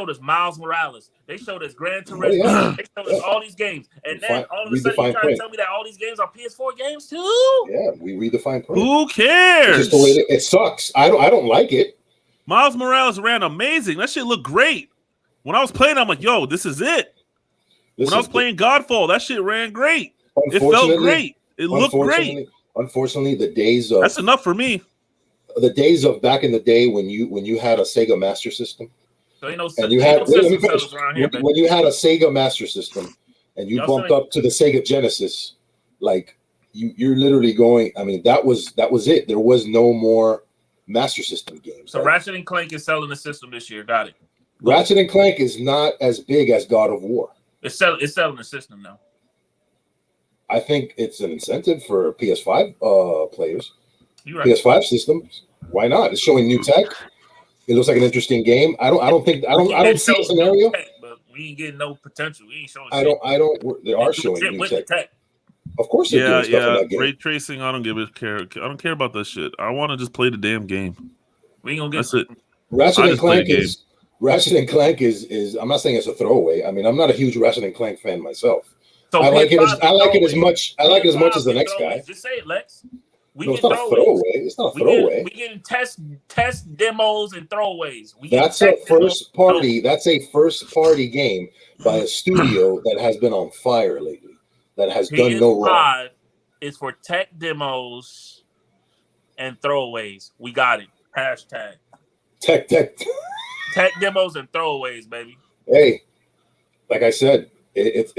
us Miles Morales. They showed us Gran Turismo. They showed us all these games. And then all of a sudden, you're trying to tell me that all these games are PS4 games too? Yeah, we read the fine print. Who cares? It sucks. I don't like it. Miles Morales ran amazing. That shit looked great. When I was playing, I'm like, yo, this is it. When I was playing Godfall, that shit ran great. It felt great. It looked great. Unfortunately, the days of that's enough for me. The days of back in the day when you had a Sega Master System. So you know, and you had when you had a Sega Master System and you bumped up to the Sega Genesis, like you're literally going. I mean, that was it. There was no more Master System games. So Ratchet and Clank is selling the system this year. Got it. Ratchet and Clank is not as big as God of War. It's selling the system now. I think it's an incentive for PS5 players. You're right. PS5 systems. Why not? It's showing new tech. It looks like an interesting game. I don't see a scenario. Tech, but we ain't getting no potential. We ain't showing. They are showing new tech. Of course, they're doing stuff in that game. Ray tracing. I don't care about that shit. I want to just play the damn game. We ain't gonna get. That's it. Ratchet and Clank is. I'm not saying it's a throwaway. I mean, I'm not a huge Ratchet and Clank fan myself. So I like it as much as the next guy. Just say it, Lex. It's not a throwaway. It's not a throwaway. We getting test demos and throwaways. That's a first party. That's a first party game by a studio that has been on fire lately. That has done no wrong. It's for tech demos and throwaways. We got it. Hashtag tech demos and throwaways, baby. Hey, like I said. It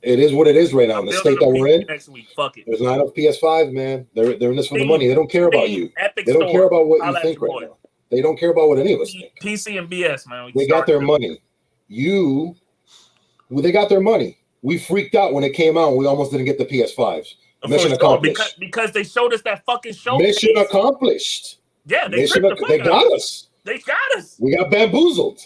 is what it is right now in the state that we're in. Next week, fuck it. There's not enough PS5, man. They're in this for the money. They don't care about you. They don't care about what you think right now. They don't care about what any of us think. PC and BS, man. They got their money. They got their money. We freaked out when it came out. And we almost didn't get the PS5s. Mission accomplished. Because they showed us that fucking show. Mission accomplished. Yeah, they got us. They got us. We got bamboozled.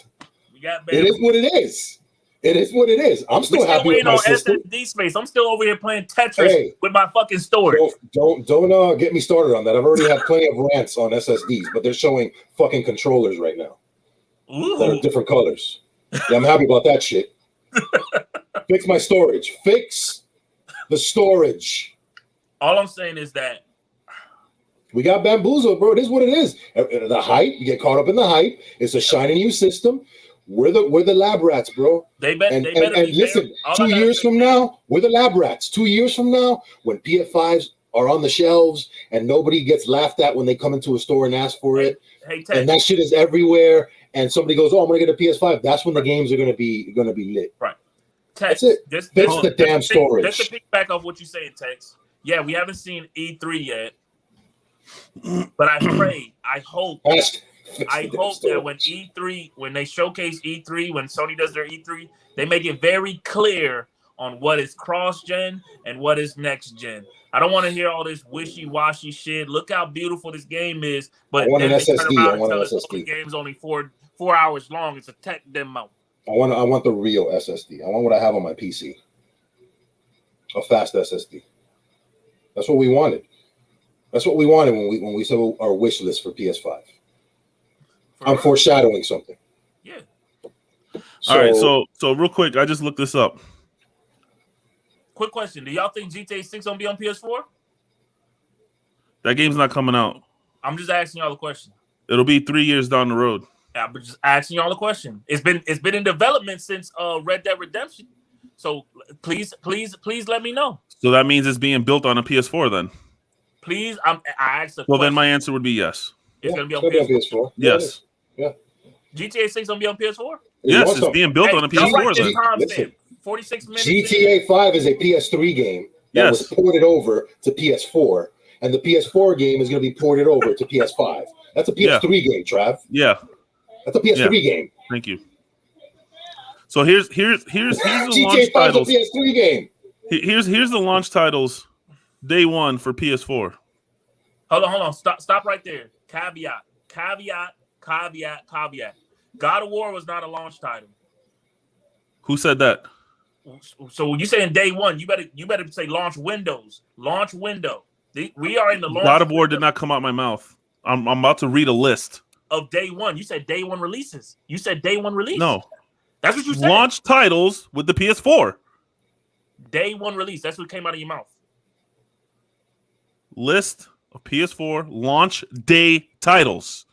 It is what it is. It is what it is. I'm still happy with my system. SSD space. I'm still over here playing Tetris with my fucking storage. Don't get me started on that. I've already had plenty of rants on SSDs, but they're showing fucking controllers right now that are different colors. Yeah, I'm happy about that shit. Fix my storage. Fix The storage. All I'm saying is that We got bamboozled, bro. It is what it is. The hype, you get caught up in the hype. It's a shiny new system. We're the lab rats, bro. they better And be listen, all I 2 gotta years say- from now, we're the lab rats. 2 years from now, when PF5s are on the shelves and nobody gets laughed at when they come into a store and ask for it, Hey, Ted. and that shit is everywhere, and somebody goes, "Oh, I'm gonna get a PS5." That's when the games are gonna be lit. Tex, That's it. Just, Fix the damn storage. Just to piggyback off what you're saying, Tex. Yeah, we haven't seen E3 yet, but I hope Fix the damn that when storage. when they showcase E3, when Sony does their E3, they make it very clear on what is cross-gen and what is next-gen. I don't want to hear all this wishy-washy shit. Look how beautiful this game is, but I want then an they turn SSD. around I and want tell an us, oh, the SSD. game's only 4 hours long. It's a tech demo. I want the real SSD. I want what I have on my PC. A fast SSD. That's what we wanted. That's what we wanted when we said our wish list for PS5. I'm foreshadowing something. Yeah. All right, so real quick, I just looked this up. Quick question: do y'all think GTA 6 gonna be on PS4? That game's not coming out. I'm just asking y'all a question. It'll be 3 years down the road. I'm just asking y'all a question. It's been in development since Red Dead Redemption. So please let me know. So that means it's being built on a PS4 then. Please, I asked a Well, question. then my answer would be yes. It's gonna be on it's PS4. Yes. GTA 6 gonna be on PS4. Yes, it's being built on a don't write PS4 this then. timestamp. Listen. 46 minutes. GTA 5 is a PS3 game that Yes. was ported over to PS4, and the PS4 game is going to be ported over to PS5. That's a PS3 game, Trav. Yeah, That's a PS3 game. thank you. So here's the launch GTA 5 is a titles. PS3 game. Here's the launch titles day one for PS4. Hold on. Stop right there. Caveat. God of War was not a launch title. Who said that? So when you say in day one, you better say launch windows. Launch window. We are in the launch. God of War did not come out my mouth. I'm about to read a list of day one. You said day one releases. You said day one release. No, that's what you said. Launch titles with the PS4. Day one release. That's what came out of your mouth. List of PS4 launch day titles.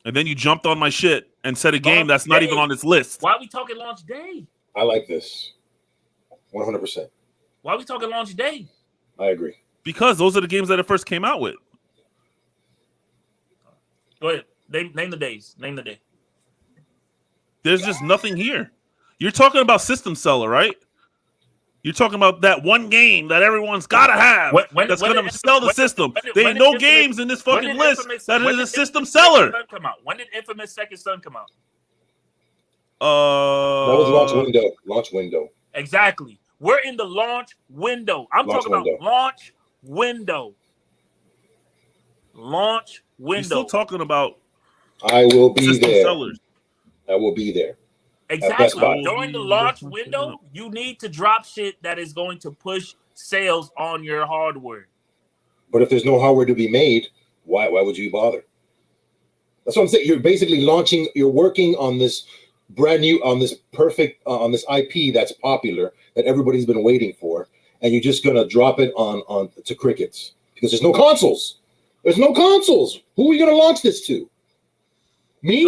And then you jumped on my shit and said a game that's not even on this list. Why are we talking launch day? I like this. 100%. Why are we talking launch day? I agree. Because those are the games that it first came out with. Go ahead. Name the days. Name the day. There's just nothing here. You're talking about system seller, right? You're talking about that one game that everyone's got to have that's going to sell the system. There ain't no games in this fucking list that is a system seller. When did Infamous Second Son come out? That was launch window. Launch window. Exactly. We're in the launch window. I'm talking about launch window. Launch window. You're still talking about I will be there. Sellers. I will be there. Exactly. During the launch window, you need to drop shit that is going to push sales on your hardware. But if there's no hardware to be made, why would you bother? That's what I'm saying. You're basically launching. You're working on this brand new, on this perfect, on this IP that's popular that everybody's been waiting for, and you're just gonna drop it on to crickets because there's no consoles. There's no consoles. Who are you gonna launch this to? Me?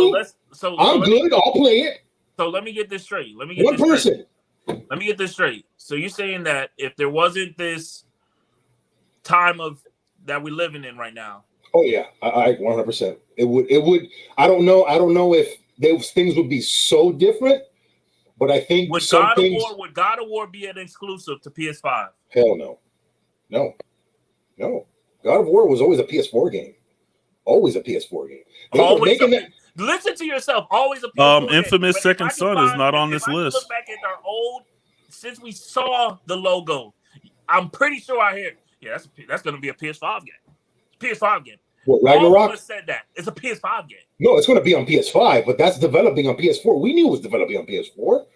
I'm good. I'll play it. So let me get this straight. Let me get this straight. So you're saying that if there wasn't this time that we're living in right now. Oh yeah, I 100%. It would. I don't know if those things would be so different, but I think would God of War be an exclusive to PS5? Hell no. God of War was always a PS4 game. Always a PS4 game. Listen to yourself. Always a PS4 Infamous game. Second Son is not on this list. Look back at our old, since we saw the logo, I'm pretty sure I hear. Yeah, that's going to be a PS5 game. PS5 game. What, Ragnarok? All of us said that. It's a PS5 game. No, it's going to be on PS5, but that's developing on PS4. We knew it was developing on PS4.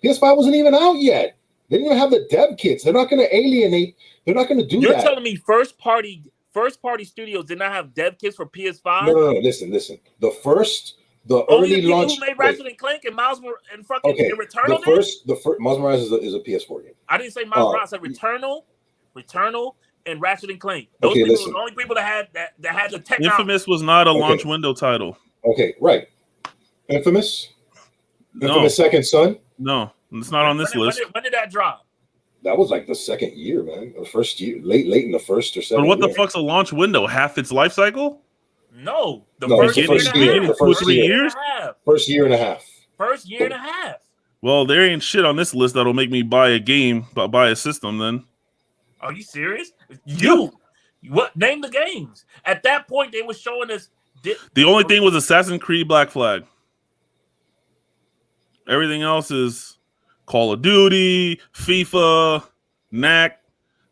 PS5 wasn't even out yet. They didn't even have the dev kits. They're not going to alienate. They're not going to do that. You're telling me first party studios did not have dev kits for PS5? No. Listen. The first The Only the early people launch. who made Ratchet and Clank and Miles and fucking Okay, and Returnal. the first Miles Morales is a PS4 game. I didn't say Miles Morales. I said Returnal, and Ratchet and Clank. Those Okay, people listen. were the only people that had the technology. Infamous was not a launch window title. Okay, right. Infamous No, Second Son. no, it's not on this list. When did that drop? That was like the second year, man. The first year, late in the first or second. But what year. the fuck's a launch window? Half its life cycle? No, it's the first year. Beginning, The first 2 or 3 year. years. First year and a half. First year and a half. Well, there ain't shit on this list that'll make me buy a game, buy a system. Then Are you serious? What? Name the games. At that point, they were showing us. The only thing was Assassin's Creed Black Flag. Everything else is Call of Duty, FIFA, NAC,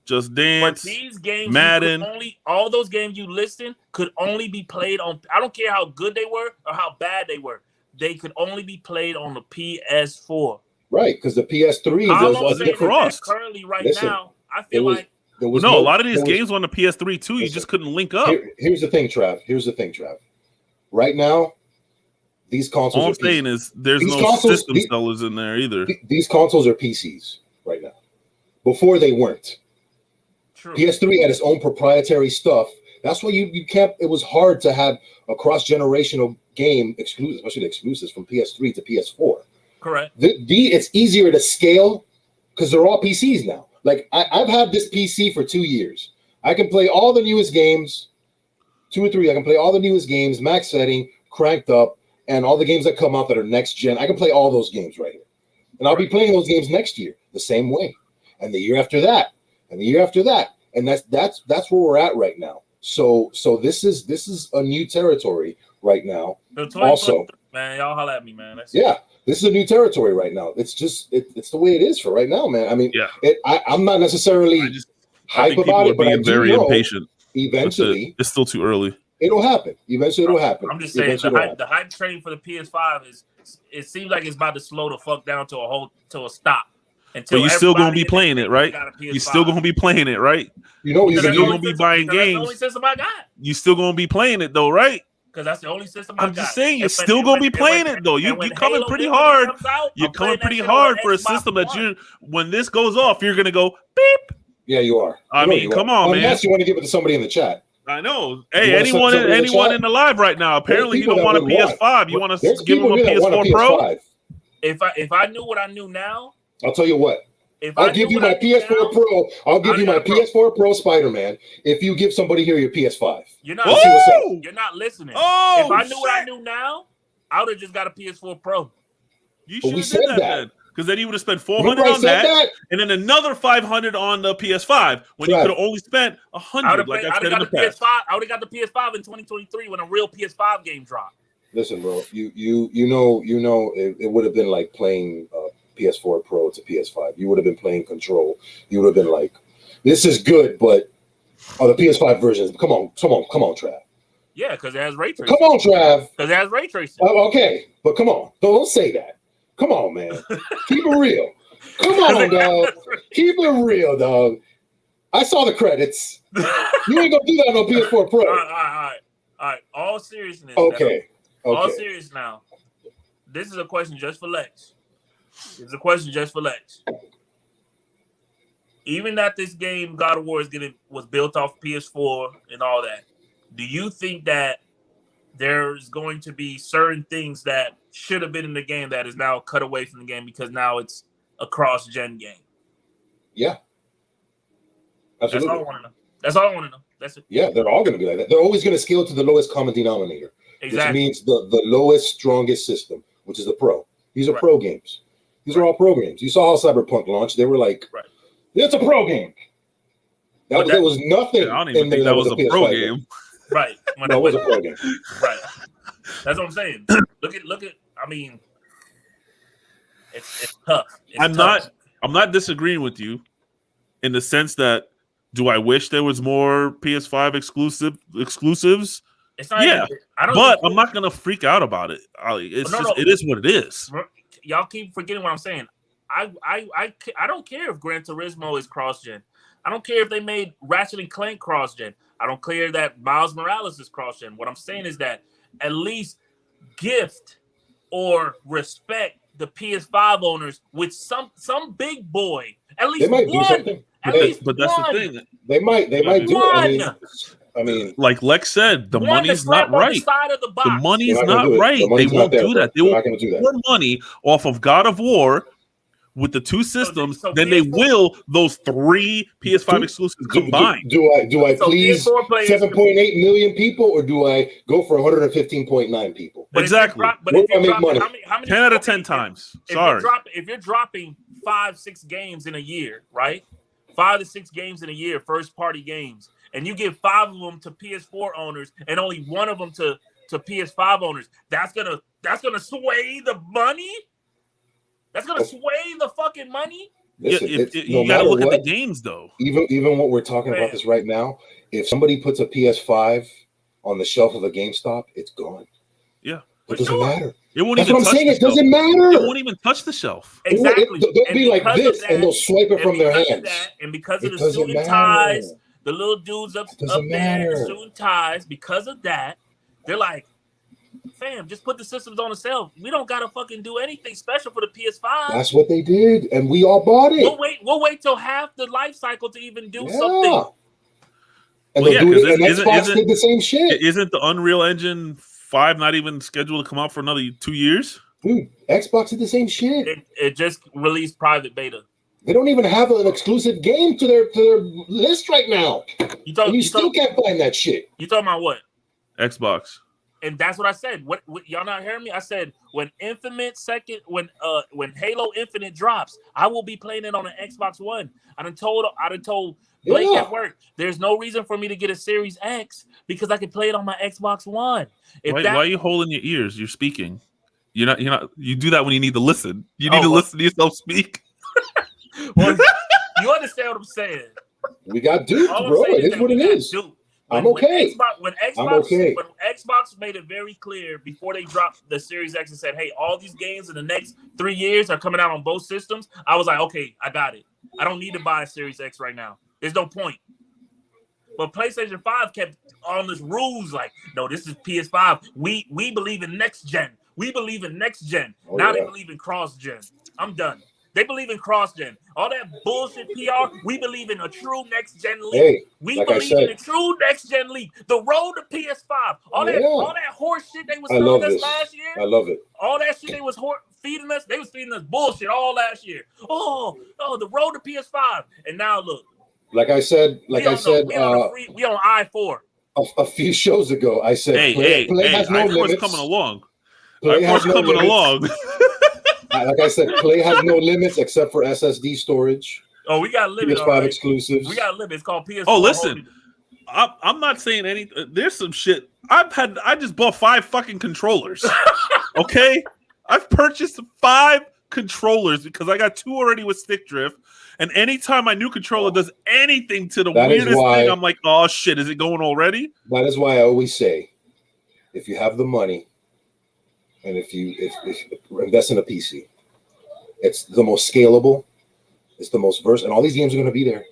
Just Dance, But these games, Madden. All those games you listed could only be played on. I don't care how good they were or how bad they were. They could only be played on the PS4. Right, because the PS3 wasn't crossed. Currently, right Listen, now, I feel like there was a lot of these games were on the PS3 too. You just couldn't link up. Here's the thing, Trav. Right now, these consoles. All I'm saying is there's no system sellers in there either. These consoles are PCs right now. Before they weren't. True. PS3 had its own proprietary stuff. That's why you can't. It was hard to have a cross-generational game exclusive, especially the exclusives from PS3 to PS4. Correct. It's easier to scale because they're all PCs now. Like I've had this PC for 2 years. I can play all the newest games, 2 or 3. I can play all the newest games, max setting, cranked up, and all the games that come out that are next gen. I can play all those games right here, and I'll be playing those games next year the same way, and the year after that, and the year after that, and that's where we're at right now. So this is a new territory right now. Also, man, y'all holla at me, man. This is a new territory right now. It's just it's the way it is for right now, man. I mean, I'm not necessarily hype about it, but I do very know impatient. Eventually, it's still too early. It'll happen. Eventually, it'll happen. I'm just saying the hype train for the PS5 is. It seems like it's about to slow the fuck down to a stop. But you're still gonna be playing it, right? You're still gonna be playing it, right? You know, you're gonna be buying games. That's the only system I got. You still gonna be playing it though, right? Because that's the only system I got. I'm just saying, you're still gonna be playing it though. You coming pretty hard. You're coming pretty hard for a system that when this goes off, you're gonna go beep. Yeah, you are. I mean, come on, man. Unless you want to give it to somebody in the chat. I know. Hey, anyone in the live right now? Apparently, you don't want a PS5. You want to give them a PS4 Pro? If I knew what I knew now, I'll tell you what. I'll give you my PS4 Pro. I'll give you my PS4 Pro Spider-Man if you give somebody here your PS5. You're not listening. Oh, if I knew what I knew now, I would have just got a PS4 Pro. You should have did that then. Because then you would have spent $400 on that, and then another $500 on the PS5 when you could have only spent $100. Like I said in the past. I would have got the PS5 in 2023 when a real PS5 game dropped. Listen, bro, you know, it would have been like playing PS4 Pro to PS5. You would have been playing Control. You would have been like, this is good, but the PS5 versions. Come on, Trav. Yeah, because it has ray tracing. Come on, Trav. Because it has ray tracing. Okay, but come on, don't say that. Come on, man. Keep it real. Come on, dog. Keep it real, dog. I saw the credits. You ain't gonna do that on PS4 Pro. All right. All seriousness. Okay. All serious now. This is a question just for Lex. Even that this game, God of War, was built off PS4 and all that, do you think that there's going to be certain things that should have been in the game that is now cut away from the game because now it's a cross-gen game? Yeah. Absolutely. That's all I want to know. That's it. Yeah, they're all going to be like that. They're always going to scale to the lowest common denominator, which means the lowest, strongest system, which is the Pro. These are pro games. These are all pro games. You saw how Cyberpunk launched. They were like, it's a pro game. There was nothing. I don't even think that was a pro game. Right. No, it was a pro game. Right. That's what I'm saying. Look at. I mean, it's tough. I'm not disagreeing with you in the sense that do I wish there was more PS5 exclusives? It's not I'm not gonna freak out about it. It is what it is. Y'all keep forgetting what I'm saying. I don't care if Gran Turismo is cross-gen. I don't care if they made Ratchet and Clank cross-gen. I don't care that Miles Morales is cross-gen. What I'm saying is that at least gift or respect the PS5 owners with some big boy. At least They might do one. something. At least But that's one. the thing. They might do it. I mean, Like Lex said, the One money's to slap not on right. the side of the box. The money's they're not not gonna do it. right. The They money's not won't there, do bro. that. They They're will not gonna do that. more money off of God of War with the two systems so than they PS4 will those 3 PS5 exclusives combined. Do I So please PS4 players- 7.8 million people, or do I go for 115.9 people? But Exactly. Where do I make money? How many 10 out of 10 times. Sorry. If you're dropping 5-6 games in a year, right? 5 to 6 games in a year, first party games, and you give 5 of them to PS4 owners and only 1 of them to PS5 owners, that's gonna sway the money. That's gonna sway the fucking money. Listen, You got to look at the games, though. Even what we're talking about this right now, if somebody puts a PS5 on the shelf of a GameStop, it's gone. Yeah. It doesn't matter. It won't That's even what I'm touch saying. the It doesn't shelf. matter. It won't even touch the shelf. Exactly. They'll be like this, and they'll swipe it from their hands. And because of It the suit doesn't and matter. ties, the little dudes up there in matter. the suit and ties, because of that, they're like, fam, just put the systems on the shelf. We don't gotta fucking do anything special for the PS5. That's what they did, and we all bought it. We'll wait till half the life cycle to even do something. And Well, they'll do it, and Xbox did the same shit. Isn't the Unreal Engine 5 not even scheduled to come out for another 2 years? Dude, Xbox did the same shit. It just released private beta. They don't even have an exclusive game to their list right now. You still can't find that shit. You talking about what? Xbox. And that's what I said. What y'all not hearing me? I said when Halo Infinite drops, I will be playing it on an Xbox One. I done told Blake at work, there's no reason for me to get a Series X because I can play it on my Xbox One. Why are you holding your ears? You're speaking. You're not. You do that when you need to listen. You need to listen to yourself speak. Well, you understand what I'm saying? We got duped, bro. It is what it is. I'm okay. When Xbox made it very clear before they dropped the Series X and said, "Hey, all these games in the next 3 years are coming out on both systems," I was like, "Okay, I got it. I don't need to buy a Series X right now. There's no point." But PlayStation 5 kept on this rules like, "No, this is PS5. We believe in next gen. We believe in next gen. Now they believe in cross gen. I'm done. They believe in cross-gen. All that bullshit PR, we believe in a true next-gen leap. Hey, we believe in a true next-gen leap. The road to PS5. All that horse shit they was telling us last year. I love it. All that shit they was feeding us. They was feeding us bullshit all last year. Oh, the road to PS5. And now look. Like I said, we on I-4. A few shows ago, I said, play has no limits. Coming along. Play has no coming along. Like I said, play has no limits except for SSD storage. Oh, we got limits. PS5 exclusives. We got limits. It's called PS4. Oh, listen, I'm not saying anything. There's some shit. I just bought 5 fucking controllers. Okay, I've purchased 5 controllers because I got 2 already with stick drift. And anytime my new controller does anything to the weirdest thing, I'm like, oh shit, is it going already? That is why I always say, if you have the money, and if you invest in a PC, it's the most scalable, it's the most versatile, and all these games are going to be there.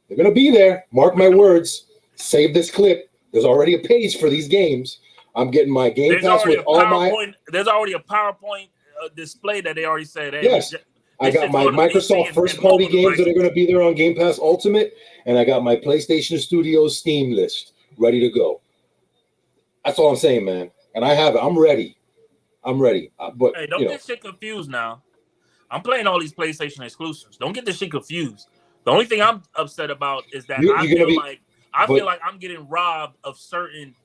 They're going to be there. Mark my words. Save this clip. There's already a page for these games. I'm getting my Game Pass with all my. There's already a PowerPoint display that they already said. Hey, yes, I got my Microsoft first-party games that are going to be there on Game Pass Ultimate, and I got my PlayStation Studios Steam list ready to go. That's all I'm saying, man. And I have it. I'm ready. But hey, don't get shit confused now. I'm playing all these PlayStation exclusives. Don't get this shit confused. The only thing I'm upset about is that I feel like I'm getting robbed of certain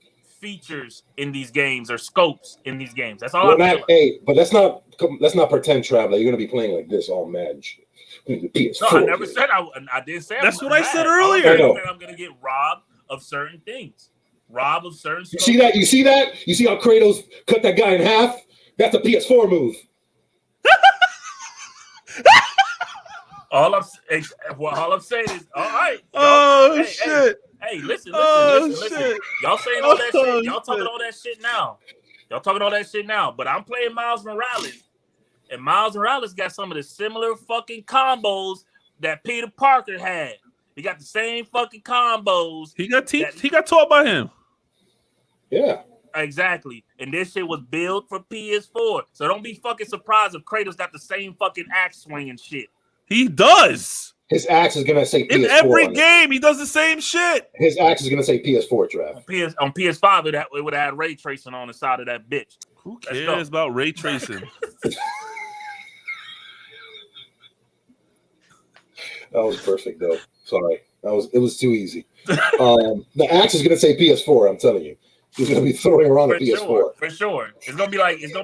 features in these games or scopes in these games. That's all I feel like. Hey, but let's not pretend, Traveler. You're gonna be playing like this all mad shit. No, I never said I didn't say that's what I said earlier. I'm gonna get robbed of certain things. Robbed of certain You see that? You see how Kratos cut that guy in half? That's a PS4 move. All I'm saying is, all right. Oh shit! Hey, listen. Y'all saying all that shit. Y'all talking all that shit now. But I'm playing Miles Morales, and Miles Morales got some of the similar fucking combos that Peter Parker had. He got the same fucking combos. He got taught by him. Yeah. Exactly. And this shit was built for PS4. So don't be fucking surprised if Kratos got the same fucking axe swinging shit. He does. His axe is gonna say PS4 In every on it. game, he does the same shit. His axe is gonna say PS4 draft. On PS5, it would have had ray tracing on the side of that bitch. Who cares about ray tracing? That was perfect, though. Sorry, it was too easy. The axe is gonna say PS4. I'm telling you, he's gonna be throwing around the PS4 for sure. It's gonna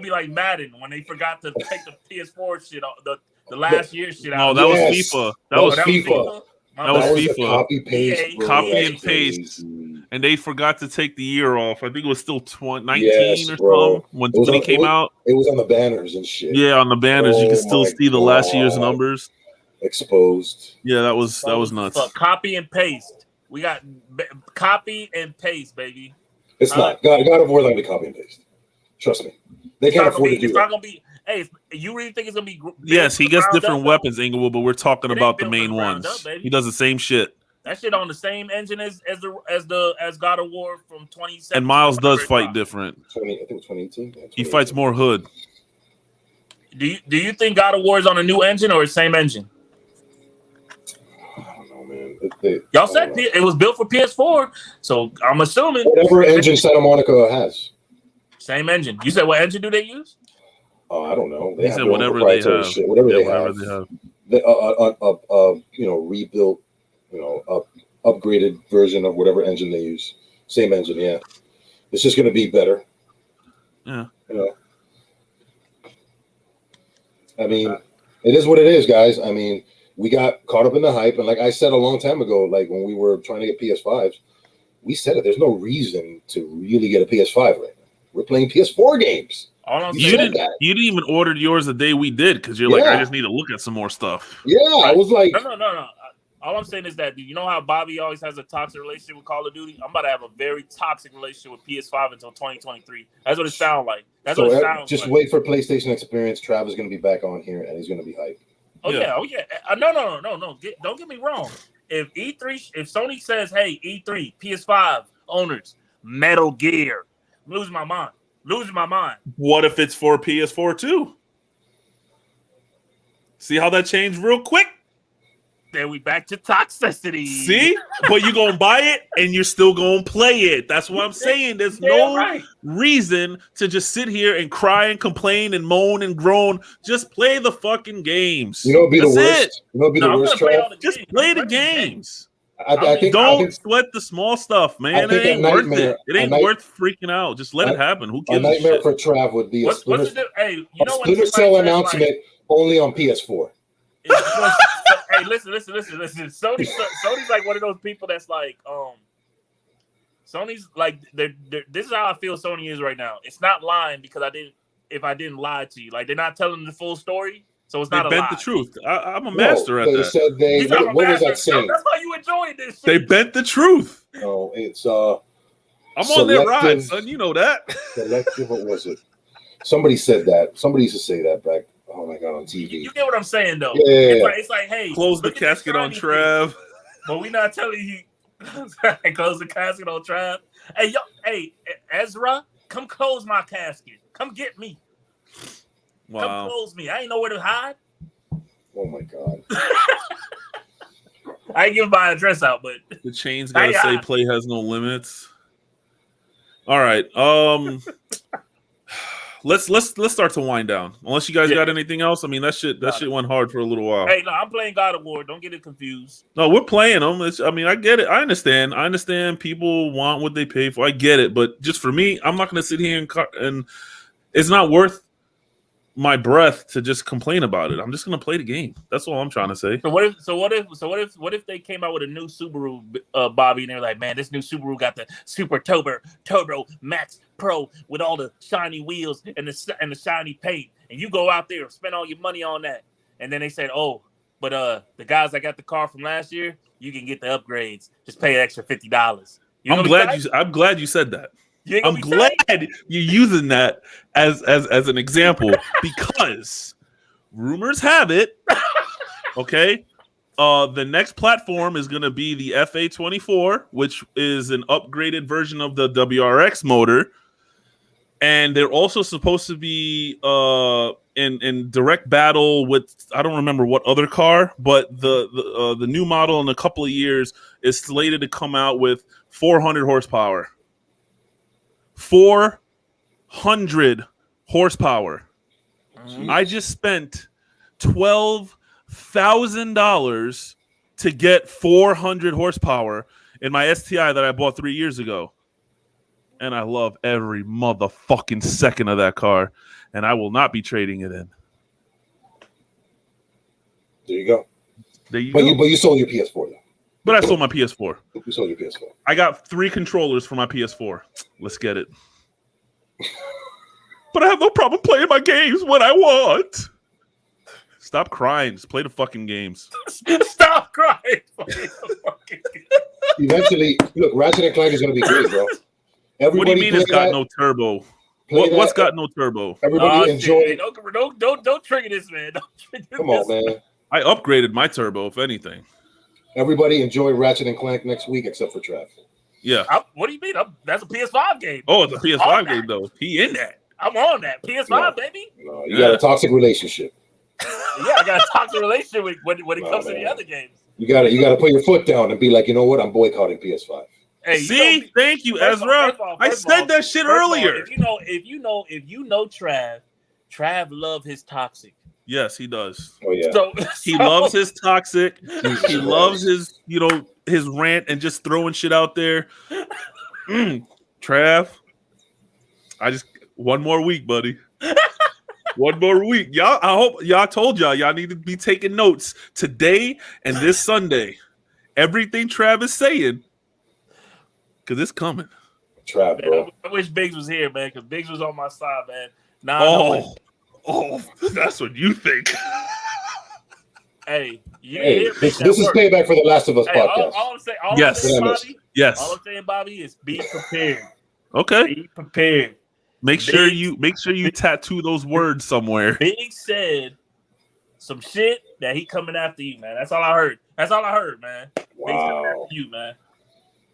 be like Madden when they forgot to take the PS4 shit off the last year shit out. No, that was FIFA. That was FIFA. That was FIFA. Copy paste, copy and paste, and they forgot to take the year off. I think it was still 19 or something when it came out. It was on the banners and shit. Yeah, on the banners, you can still see the last year's numbers exposed. Yeah, that was nuts. Fuck, copy and paste. We got copy and paste, baby. It's not. God of War like to copy and paste. Trust me, they can't afford to do that. It's not gonna be. Hey, you really think it's gonna be? Yes, he gets different weapons, Inglewood, but we're talking about the main ones. He does the same shit. That shit on the same engine as God of War from 2017. And Miles does fight different. I think 2018. Yeah, he fights more hood. Do you think God of War is on a new engine or the same engine? I don't know, man. Y'all said it was built for PS4, so I'm assuming whatever engine Santa Monica has. Same engine. You said what engine do they use? I don't know. They have whatever they have. Shit. Whatever they have. Rebuilt, upgraded version of whatever engine they use. Same engine, yeah. It's just going to be better. Yeah. I mean, it is what it is, guys. I mean, we got caught up in the hype, and like I said a long time ago, like when we were trying to get PS5s, we said it. There's no reason to really get a PS5 right now. We're playing PS4 games. You didn't even order yours the day we did because you're like, I just need to look at some more stuff. Yeah, I was like, no. All I'm saying is that you know how Bobby always has a toxic relationship with Call of Duty? I'm about to have a very toxic relationship with PS5 until 2023. That's what it sounds like. That's what it sounds just like. Wait for PlayStation Experience. Trav is going to be back on here, and he's going to be hyped. Oh yeah. No. Don't get me wrong. If Sony says, "Hey, E3, PS5 owners, Metal Gear," I'm losing my mind. What if it's for PS4 too? See how that changed real quick? Then we back to toxicity. See? But you're going to buy it and you're still going to play it. That's what I'm saying. There's no reason to just sit here and cry and complain and moan and groan. Just play the fucking games. You know what would be the worst? You know what would be the worst, Trav? Just play the games. I think don't sweat the small stuff, man. It ain't worth it. It ain't worth freaking out. Just let it happen. Who gives a shit? A nightmare for Trav would be a Splinter Cell announcement only on PS4. Hey, listen. Sony's like one of those people that's like, Sony's like, this is how I feel Sony is right now. It's not lying because I didn't lie to you. Like, they're not telling the full story, so it's not a lie. They bent the truth. I'm a master at that. Said what was that saying? That's why you enjoyed this shit. They bent the truth. No, it's I'm on their ride, son. You know that. Selective. What was it? Somebody said that. Somebody used to say that back. Oh my god, on TV. You get what I'm saying, though. Yeah. It's like, hey, close the casket on Trav. But we not telling you. Close the casket on Trav. Hey, Ezra, come close my casket. Come get me. Wow. Come close me. I ain't know where to hide. Oh my god. I ain't giving my address out, but the chain's gotta say play has no limits. All right. Let's start to wind down. Unless you guys got anything else. I mean, that shit went hard for a little while. Hey, no, I'm playing God of War. Don't get it confused. No, we're playing them. I get it. I understand people want what they pay for. I get it. But just for me, I'm not going to sit here and it's not worth my breath to just complain about it. I'm just going to play the game. That's all I'm trying to say. So what if they came out with a new Subaru, Bobby, and they're like, man, this new Subaru got the Super Turbo Max Pro with all the shiny wheels and the shiny paint, and you go out there and spend all your money on that, and then they said, oh, but the guys that got the car from last year, you can get the upgrades. Just pay an extra $50. I'm glad you said that. I'm glad you're using that as an example because rumors have it. Okay, the next platform is going to be the FA24, which is an upgraded version of the WRX motor, and they're also supposed to be in direct battle with, I don't remember what other car, but the new model in a couple of years is slated to come out with 400 horsepower. 400 horsepower. I just spent $12,000 to get 400 horsepower in my STI that I bought 3 years ago. And I love every motherfucking second of that car. And I will not be trading it in. There you go. There you But go. you sold your PS4 though. But I sold my PS4. You sold your PS4. I got 3 controllers for my PS4. Let's get it. But I have no problem playing my games when I want. Stop crying. Just play the fucking games. Stop crying. Eventually, look, Ratchet and Clank is going to be great, bro. What do you Everybody mean it's got that. no turbo? Play What's that. got no turbo? Everybody enjoy. Shit. Don't trigger this, man. Don't trigger Come on, this. man. I upgraded my turbo, if anything. Everybody enjoy Ratchet and Clank next week, except for Trav. Yeah. What do you mean? That's a PS5 game. Oh, it's a On PS5 that. game, though. He in that. I'm on that PS5, No. baby. No, you got a toxic relationship. Yeah, I got a toxic relationship when it No, comes to man. the other games. You got to put your foot down and be like, you know what? I'm boycotting PS5. Hey, See? Thank you, first of Ezra. all, first of all, I first of said all, that shit first of all, earlier. if you know Trav love his toxic. Yes, he does. Oh yeah. So He loves his toxic. Jesus He Christ. loves his, his rant and just throwing shit out there. Trav, one more week, buddy. One more week. Y'all, I hope y'all told y'all need to be taking notes today and this Sunday. Everything Trav is saying, because it's coming. Trav, bro. I wish Biggs was here, man, because Biggs was on my side, man. Nah, That's what you think. hey, you Hey, hear this Biggs is at work. payback for the Last of Us Hey, podcast. all I'm saying, Yes. Bobby, Yes. all I'm saying, Bobby, is be prepared. Okay. Be prepared. Make sure Biggs- you tattoo those words somewhere. Big said some shit that he coming after you, man. That's all I heard. That's all I heard, man. Biggs coming Wow. after you, man.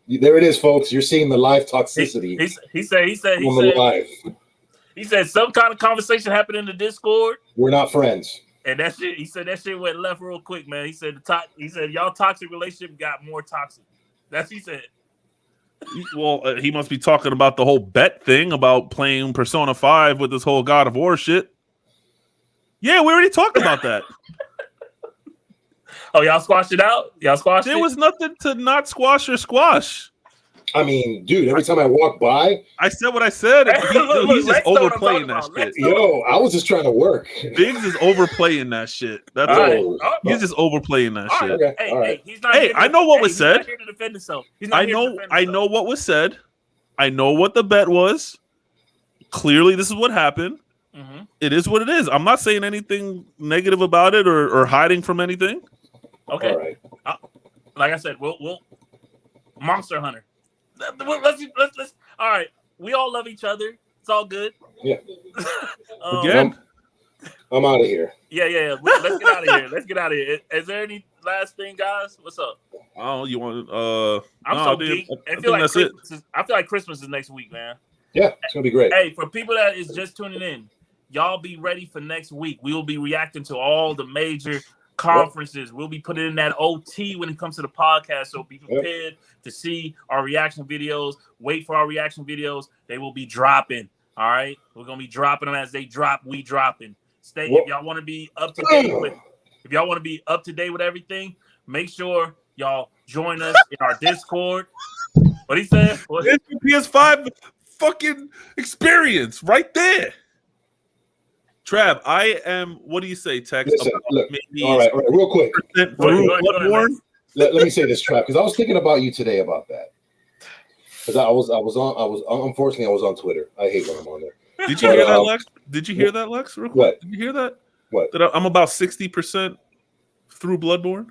There it is, folks. You're seeing the live toxicity He said on the live. he said some kind of conversation happened in the Discord, We're not friends. and that shit. He said that shit went left real quick, man. He said he said y'all toxic relationship got more toxic. That's what he said. Well, he must be talking about the whole bet thing about playing Persona 5 with this whole God of War shit. Yeah, we already talked about that. Oh, y'all squashed it out? Y'all squashed it? There was nothing to not squash or squash. I mean, dude, every time I walk by, I said what I said. Look, He's just Lex know what I'm overplaying talking that about. shit. Lex- yo, I was just trying to work. Biggs is overplaying that shit. That's All all. right. Oh, He's just overplaying that All shit. right. Okay, Hey, all right. hey, he's not Hey, here to- I know what was he's not said. here to defend himself. He's not I here to know defend I himself. know what was said. I know what the bet was. Clearly, this is what happened. Mhm. It is what it is. I'm not saying anything negative about it or hiding from anything. Okay. All right. Like I said, we'll Monster Hunter. Let's. All right. We all love each other. It's all good. Yeah. Again, I'm out of here. Yeah. Let's get out of here. Let's get out of here. Is there any last thing, guys? What's up? oh, you want? I'm no, so dude, geek. I I think feel like that's it. I feel like Christmas is next week, man. Yeah, it's gonna be great. Hey, for people that is just tuning in, y'all be ready for next week. We will be reacting to all the major conferences. We'll be putting in that OT when it comes to the podcast. So be prepared to see our reaction videos. Wait for our reaction videos. They will be dropping. All right. We're gonna be dropping them as they drop. We dropping. Stay Whoa. if y'all want to be up to date with everything, make sure y'all join us in our Discord. What he said? What? It's the PS5 fucking experience right there. Trav, I am. What do you say, Tex? Listen, about look. maybe All right, real quick. percent Go ahead, through go ahead, Bloodborne? Lex. Let me say this, Trap, because I was thinking about you today about that. Because I was unfortunately I was on Twitter. I hate when I'm on there. Did you But, hear that, Lex? Did you hear that, Lex? Real quick? What? Did you hear that? What? That I'm about 60% through Bloodborne.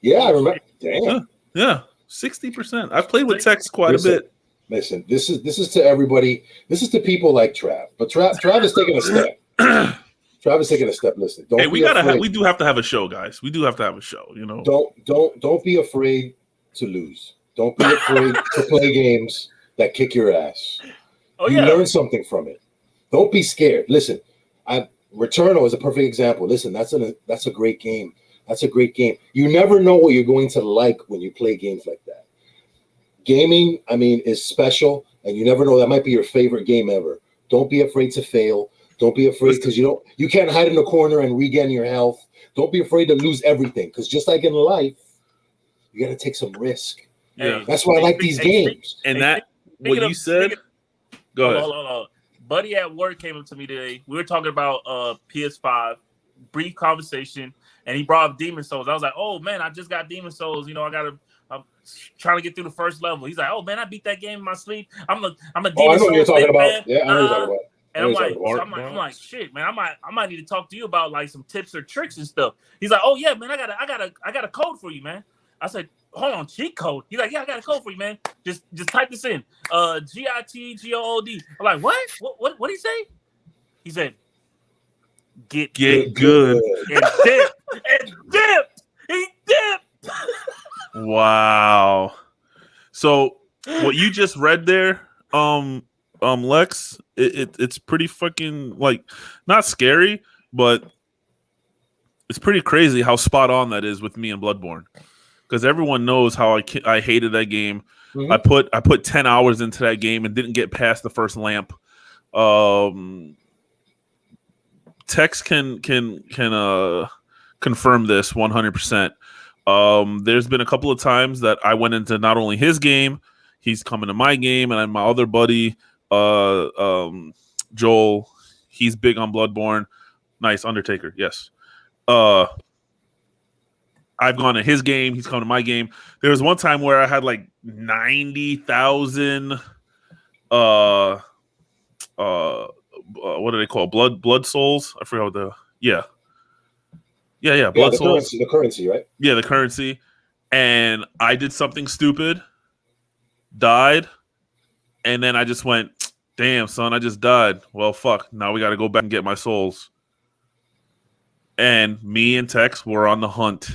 Yeah, I remember. Damn. Yeah, 60%. I've played with Tex quite Listen. a bit. Listen, this is to everybody. This is to people like Trav. But Trav is taking a step. Trav is taking a step. Listen, don't Hey, be we afraid. do have to have a show, guys. We do have to have a show. You know. Don't be afraid to lose. Don't be afraid to play games that kick your ass. Oh, you yeah. learn something from it. Don't be scared. Listen, Returnal is a perfect example. Listen, that's a great game. That's a great game. You never know what you're going to like when you play games like that. Gaming, I mean, is special, and you never know. That might be your favorite game ever. Don't be afraid to fail. Don't be afraid because you can't hide in the corner and regain your health. Don't be afraid to lose everything because just like in life, you got to take some risk. Yeah, that's why I like these games. And that what you said. Go ahead. Hold on. Buddy at work came up to me today. We were talking about PS5, brief conversation, and he brought up Demon Souls. I was like, "Oh man, I just got Demon Souls. You know, I'm trying to get through the first level." He's like, "Oh man, I beat that game in my sleep. I'm a Demon I know Souls what you're talking about. fan." Yeah, I know what you're talking about. And I'm like, shit, man, I might need to talk to you about like some tips or tricks and stuff. He's like, "Oh yeah, man, I got a code for you, man." I said, "Hold on, cheat code." He's like, "Yeah, I got a code for you, man. Just type this in. GITGOOD." I'm like, "What? What did he say?" He said, Get good. And dip. He dipped. Wow. So what you just read there, Lex, it's pretty fucking like not scary, but it's pretty crazy how spot on that is with me and Bloodborne. Because everyone knows how I hated that game. Mm-hmm. I put 10 hours into that game and didn't get past the first lamp. Tex can confirm this 100%. There's been a couple of times that I went into not only his game, he's coming to my game, and my other buddy, Joel, he's big on Bloodborne. Nice, Undertaker, yes. I've gone to his game. He's come to my game. There was one time where I had like 90,000. What do they call blood souls? I forgot what blood souls. The currency, right? Yeah, the currency. And I did something stupid, died, and then I just went, "Damn, son, I just died. Well, fuck. Now we got to go back and get my souls." And me and Tex were on the hunt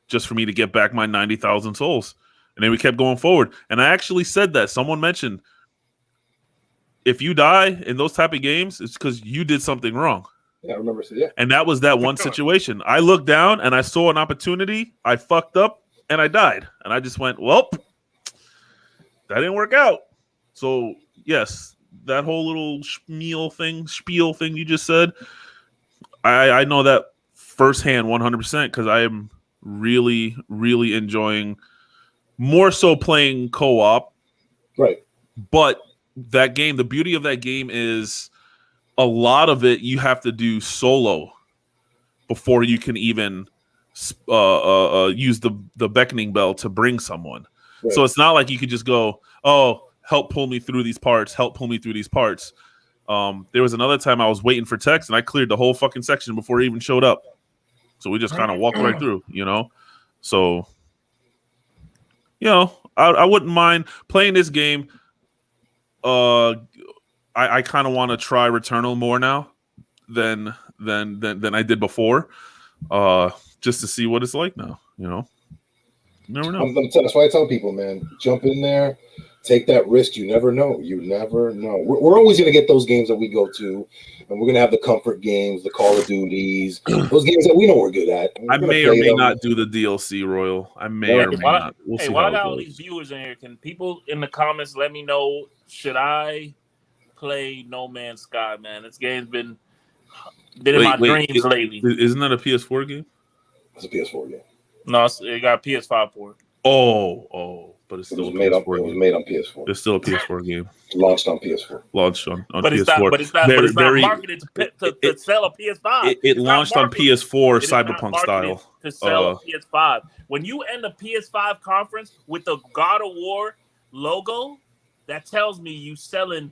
just for me to get back my 90,000 souls. And then we kept going forward. And I actually said that. Someone mentioned, if you die in those type of games, it's because you did something wrong. Yeah, I remember. Yeah. And that was that one situation. I looked down and I saw an opportunity. I fucked up and I died. And I just went, well, that didn't work out. So, yes, that whole little spiel thing you just said, I know that firsthand 100% because I am really, really enjoying more so playing co-op. Right. But that game, the beauty of that game is a lot of it you have to do solo before you can even use the beckoning bell to bring someone. Right. So it's not like you could just go, "Oh, help pull me through these parts. Help pull me through these parts." There was another time I was waiting for Tex and I cleared the whole fucking section before he even showed up. So we just kind of walked right through, you know? So, you know, I wouldn't mind playing this game. I kind of want to try Returnal more now than I did before, just to see what it's like now, you know? You never know. That's why I tell people, man, jump in there. Take that risk. You never know. You never know. We're always going to get those games that we go to, and we're going to have the comfort games, the Call of Duties, those games that we know we're good at. I may or may not do the DLC, Royal. I may or may not. We'll see while I got all these viewers in here, can people in the comments let me know, should I play No Man's Sky, man? This game's been in my dreams lately. Isn't that a PS4 game? It's a PS4 game. No, it got PS5 for it. Oh. But it's still made on PS4. It's still a PS4 game. Launched on PS4. Launched on but PS4. It's not marketed to sell a PS5. It launched on PS4 Cyberpunk style. To sell a PS5. When you end a PS5 conference with the God of War logo, that tells me you selling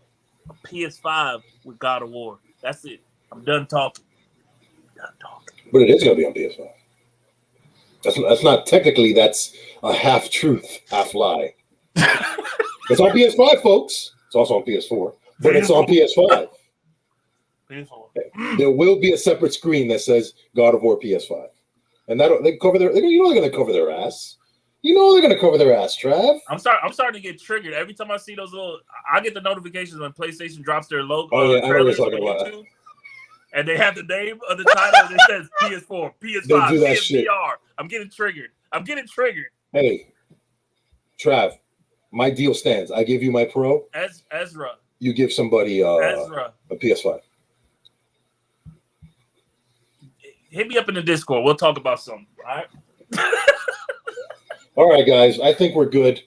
a PS5 with God of War. That's it. I'm done talking. But it is going to be on PS5. That's not technically. That's a half truth, half lie. It's on PS5, folks. It's also on PS4, but it's on PS5. There will be a separate screen that says God of War PS5, and that they cover their. They're going to cover their ass. You know they're gonna cover their ass, Trav. I'm starting to get triggered every time I see those little. I get the notifications when PlayStation drops their logo. Oh yeah, I know what you're talking on about. YouTube, and they have the name of the title and it says PS4, PS5, They do that shit. PSVR. I'm getting triggered. Hey, Trav, my deal stands. I give you my Pro. Ezra. You give somebody Ezra. a PS5. Hit me up in the Discord. We'll talk about something. All right. All right, guys. I think we're good.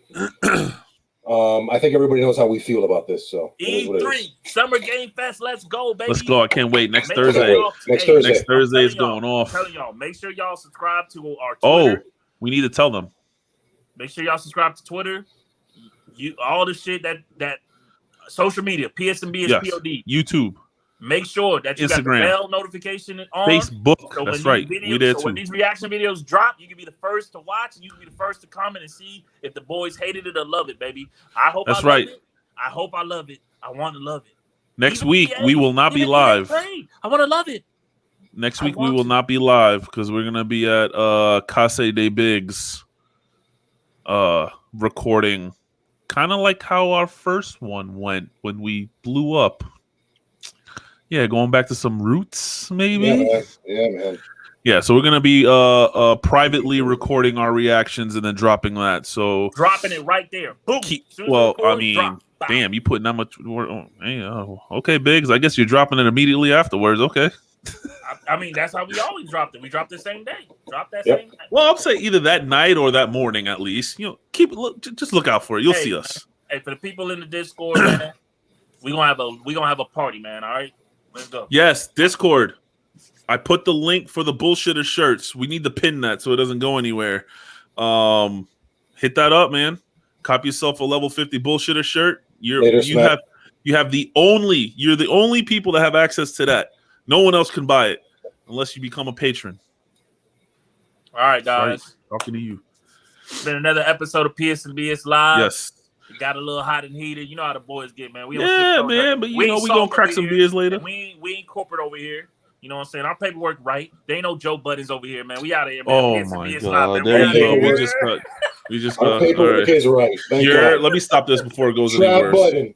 I think everybody knows how we feel about this. So E3 Summer Game Fest. Let's go, baby. Let's go. I can't wait. Next Make Thursday. sure Next Thursday. Next Thursday is y'all, going off. I'm telling y'all, make sure y'all subscribe to our Oh, Twitter. we need to tell them. Make sure y'all subscribe to Twitter. All the shit that social media, PSNB is Yes. POD. YouTube, Make sure that you Instagram, got the bell notification on. Facebook. So That's when right. these videos, We did so when too. these reaction videos drop, you can be the first to watch and you can be the first to comment and see if the boys hated it or love it, baby. I hope That's I love right. it. I hope I love it. I want to love it. Next Even week EA, we will not be even EA live. Play, I want to love it. Next I week we want will to. not be live because we're gonna be at Case de Bigs recording, kind of like how our first one went when we blew up. Yeah, going back to some roots, maybe. Yeah, man. Yeah, so we're gonna be privately recording our reactions and then dropping that. So Dropping it right there. Boom. well, I mean, damn, you putting that much work on. Hey, okay, Biggs. I guess you're dropping it immediately afterwards. Okay. I mean, that's how we always dropped it. We dropped the same day. Drop that Yep. same day. Well, I'll say either that night or that morning at least. You know, just look out for it. You'll Hey, see man. us. Hey, for the people in the Discord, man, we gonna have a party, man. All right, let's go. Yes, Discord. I put the link for the bullshitter shirts. We need to pin that so it doesn't go anywhere. Hit that up, man. Cop yourself a level 50 bullshitter shirt. You're the only people that have access to that. No one else can buy it unless you become a patron. All right, guys. Right. Talking to you. It's been another episode of PSNBS Live. Yes. It got a little hot and heated. You know how the boys get, man. We Yeah, man. But we gonna crack some beers later. We ain't corporate over here. You know what I'm saying? Our paperwork right. They ain't no Joe Buttons over here, man. We out of here, man. Oh PSNBS my Live, God! man. There We you outta go. here. We just Our got. paperwork is right. Thank God. Let me stop this before it goes Trap any worse. button.